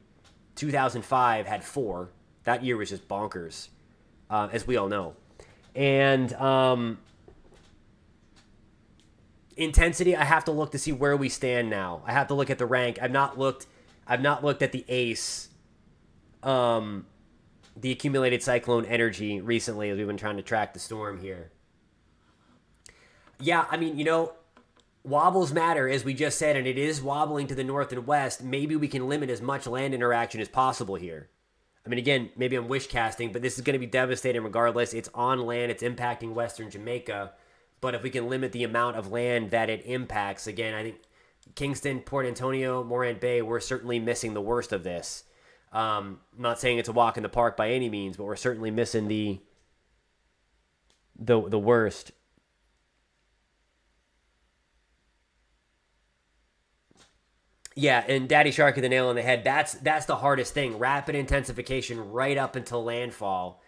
2005 had 4. That year was just bonkers, as we all know. And intensity, I have to look to see where we stand now. I have to look at the rank. I've not looked at the ACE, the accumulated cyclone energy recently, as we've been trying to track the storm here. Yeah, I mean, wobbles matter, as we just said, and it is wobbling to the north and west. Maybe we can limit as much land interaction as possible here. I mean, again, maybe I'm wish casting, but this is going to be devastating regardless. It's on land. It's impacting western Jamaica. But if we can limit the amount of land that it impacts, again, I think Kingston, Port Antonio, Morant Bay, we're certainly missing the worst of this. I'm not saying it's a walk in the park by any means, but we're certainly missing the worst. Yeah, and Daddy Shark hit the nail on the head. That's the hardest thing. Rapid intensification right up until landfall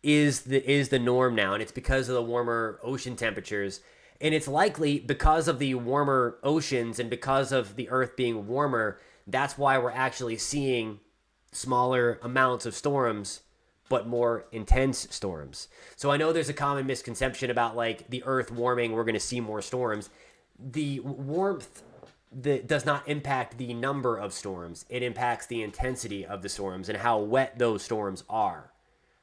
is the norm now, and it's because of the warmer ocean temperatures. And it's likely because of the warmer oceans and because of the Earth being warmer, that's why we're actually seeing smaller amounts of storms, but more intense storms. So I know there's a common misconception about like the Earth warming, we're going to see more storms. The warmth that does not impact the number of storms. It impacts the intensity of the storms and how wet those storms are.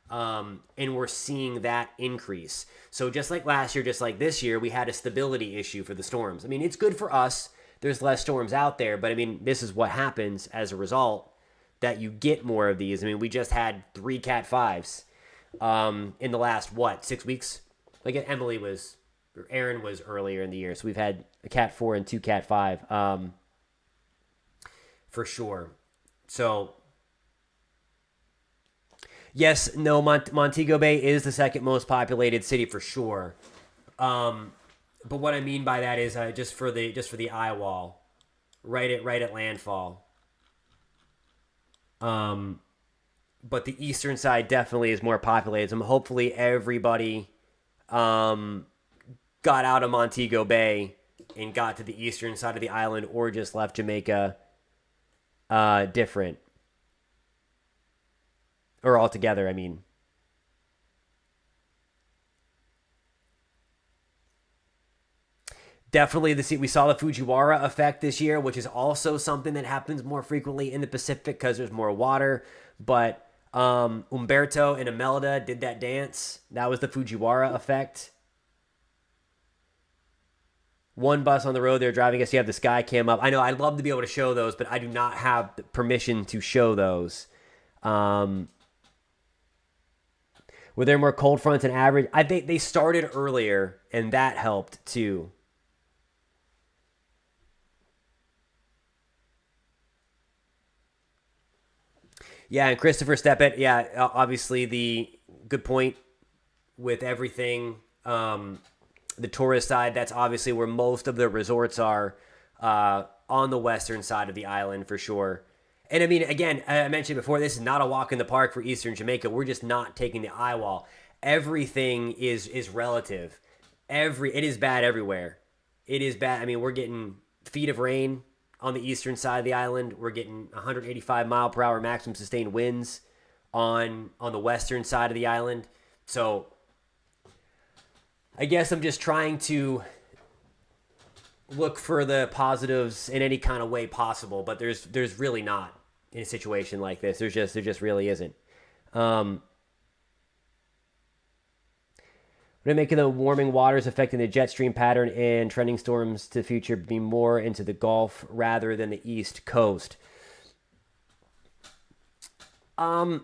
And we're seeing that increase. So just like last year, just like this year, we had a stability issue for the storms. I mean, it's good for us. There's less storms out there, but I mean, this is what happens as a result, that you get more of these. I mean, we just had 3 Cat 5s in the last, 6 weeks? Like Aaron was earlier in the year. So we've had a Cat 4 and 2 Cat 5 for sure. So yes, no, Montego Bay is the second most populated city for sure. But what I mean by that is just for the Eyewall, right at landfall. But the eastern side definitely is more populated. So hopefully everybody got out of Montego Bay and got to the eastern side of the island, or just left Jamaica different. Or altogether, I mean. Definitely, we saw the Fujiwara effect this year, which is also something that happens more frequently in the Pacific because there's more water. But Umberto and Imelda did that dance. That was the Fujiwara effect. One bus on the road they're driving us. You have the sky cam up. I know I'd love to be able to show those, but I do not have permission to show those. Were there more cold fronts than average? I think they started earlier, and that helped too. Yeah, and Christopher Steppett, yeah, obviously the good point with everything. The tourist side, that's obviously where most of the resorts are on the western side of the island for sure. And I mean, again, I mentioned before, this is not a walk in the park for Eastern Jamaica. We're just not taking the Eyewall. Everything is relative. It is bad everywhere. It is bad. I mean, we're getting feet of rain on the eastern side of the island. We're getting 185 mile per hour maximum sustained winds on the western side of the island. So I guess I'm just trying to look for the positives in any kind of way possible, but there's really not in a situation like this. There just really isn't. We're making the warming waters affecting the jet stream pattern and trending storms to the future be more into the Gulf rather than the East Coast. You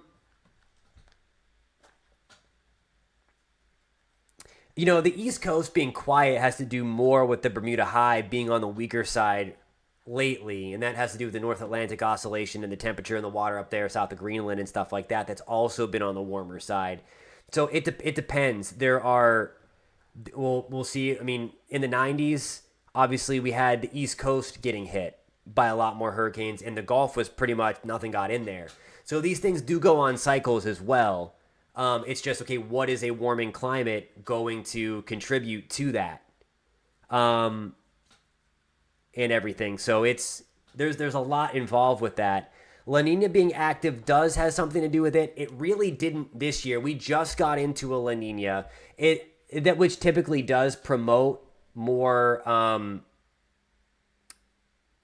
know, the East Coast being quiet has to do more with the Bermuda High being on the weaker side lately, and that has to do with the North Atlantic oscillation and the temperature in the water up there south of Greenland and stuff like that. That's also been on the warmer side. So it depends. There are, we'll see. I mean, in the 90s, obviously we had the East Coast getting hit by a lot more hurricanes, and the Gulf was pretty much nothing got in there. So these things do go on cycles as well. It's just, okay, what is a warming climate going to contribute to that? And everything. So there's a lot involved with that. La Nina being active does have something to do with it. It really didn't this year. We just got into a La Nina, which typically does promote more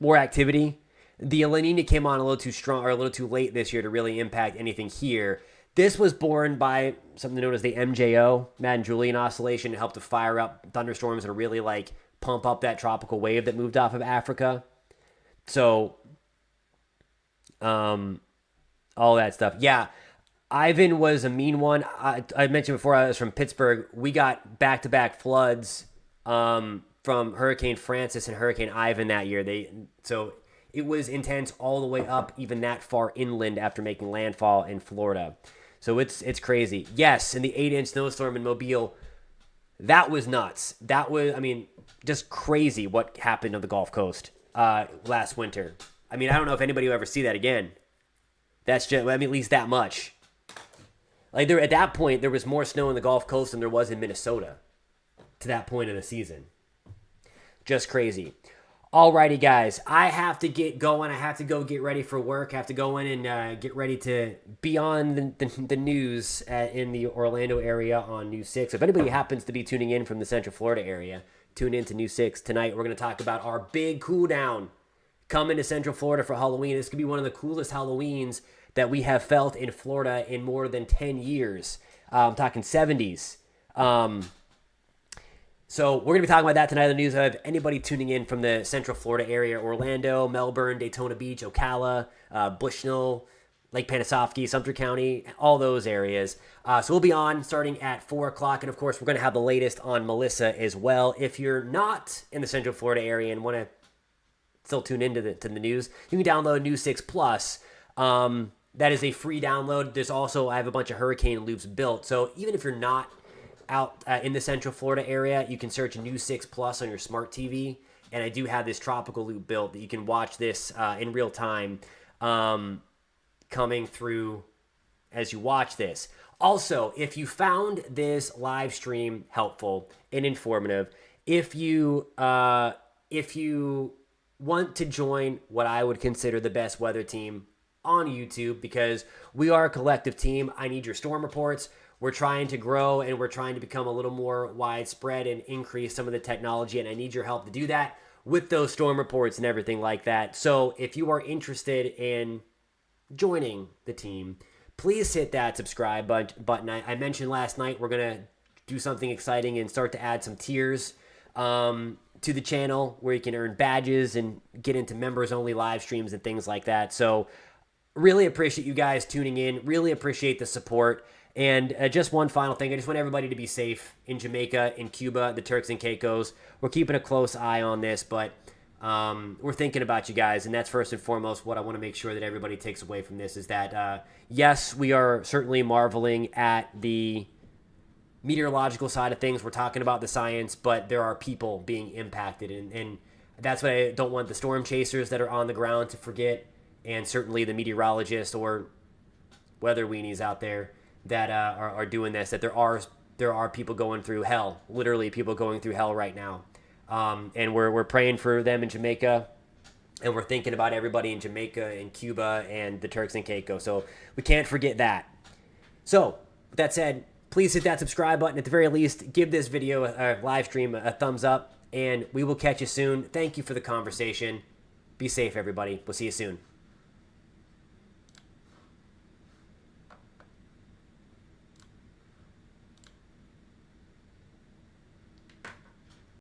activity. The La Nina came on a little too strong or a little too late this year to really impact anything here. This was born by something known as the MJO, Madden-Julian Oscillation. It helped to fire up thunderstorms and really pump up that tropical wave that moved off of Africa. So, all that stuff. Yeah, Ivan was a mean one. I mentioned before I was from Pittsburgh. We got back-to-back floods from Hurricane Francis and Hurricane Ivan that year. So it was intense all the way up, even that far inland after making landfall in Florida. So it's crazy. Yes, and the 8-inch snowstorm in Mobile, that was nuts. That was, I mean, just crazy what happened on the Gulf Coast last winter. I mean, I don't know if anybody will ever see that again. That's just, I mean, at least that much. At that point, there was more snow in the Gulf Coast than there was in Minnesota to that point of the season. Just crazy. Alrighty, guys. I have to get going. I have to go get ready for work. I have to go in and get ready to be on the news in the Orlando area on News 6. If anybody happens to be tuning in from the Central Florida area, tune in to News 6. Tonight, we're going to talk about our big cool down coming to Central Florida for Halloween. This could be one of the coolest Halloweens that we have felt in Florida in more than 10 years. I'm talking 70s. So we're going to be talking about that tonight on the news. I have anybody tuning in from the Central Florida area, Orlando, Melbourne, Daytona Beach, Ocala, Bushnell, Lake Panasoffkee, Sumter County, all those areas. So we'll be on starting at 4 o'clock. And, of course, we're going to have the latest on Melissa as well. If you're not in the Central Florida area and want to still tune into the news, you can download News 6 Plus. That is a free download. There's also, I have a bunch of hurricane loops built. So even if you're not out in the Central Florida area, you can search News 6 Plus on your smart TV, and I do have this tropical loop built that you can watch this in real time coming through as you watch this. Also, if you found this live stream helpful and informative, if you want to join what I would consider the best weather team on YouTube, because we are a collective team, I need your storm reports. We're trying to grow and we're trying to become a little more widespread and increase some of the technology, and I need your help to do that with those storm reports and everything like that. So if you are interested in joining the team, please hit that subscribe button. I mentioned last night we're going to do something exciting and start to add some tiers to the channel where you can earn badges and get into members-only live streams and things like that. So really appreciate you guys tuning in. Really appreciate the support. And just one final thing. I just want everybody to be safe in Jamaica, in Cuba, the Turks and Caicos. We're keeping a close eye on this, but we're thinking about you guys. And that's first and foremost what I want to make sure that everybody takes away from this is that, yes, we are certainly marveling at the meteorological side of things. We're talking about the science, but there are people being impacted. And That's what I don't want the storm chasers that are on the ground to forget, and certainly the meteorologists or weather weenies out there that are doing this, that there are people going through hell, literally people going through hell right now. And we're praying for them in Jamaica, and we're thinking about everybody in Jamaica and Cuba and the Turks and Caicos. So we can't forget that. So with that said, please hit that subscribe button. At the very least, give this video, live stream, a thumbs up, and we will catch you soon. Thank you for the conversation. Be safe, everybody. We'll see you soon.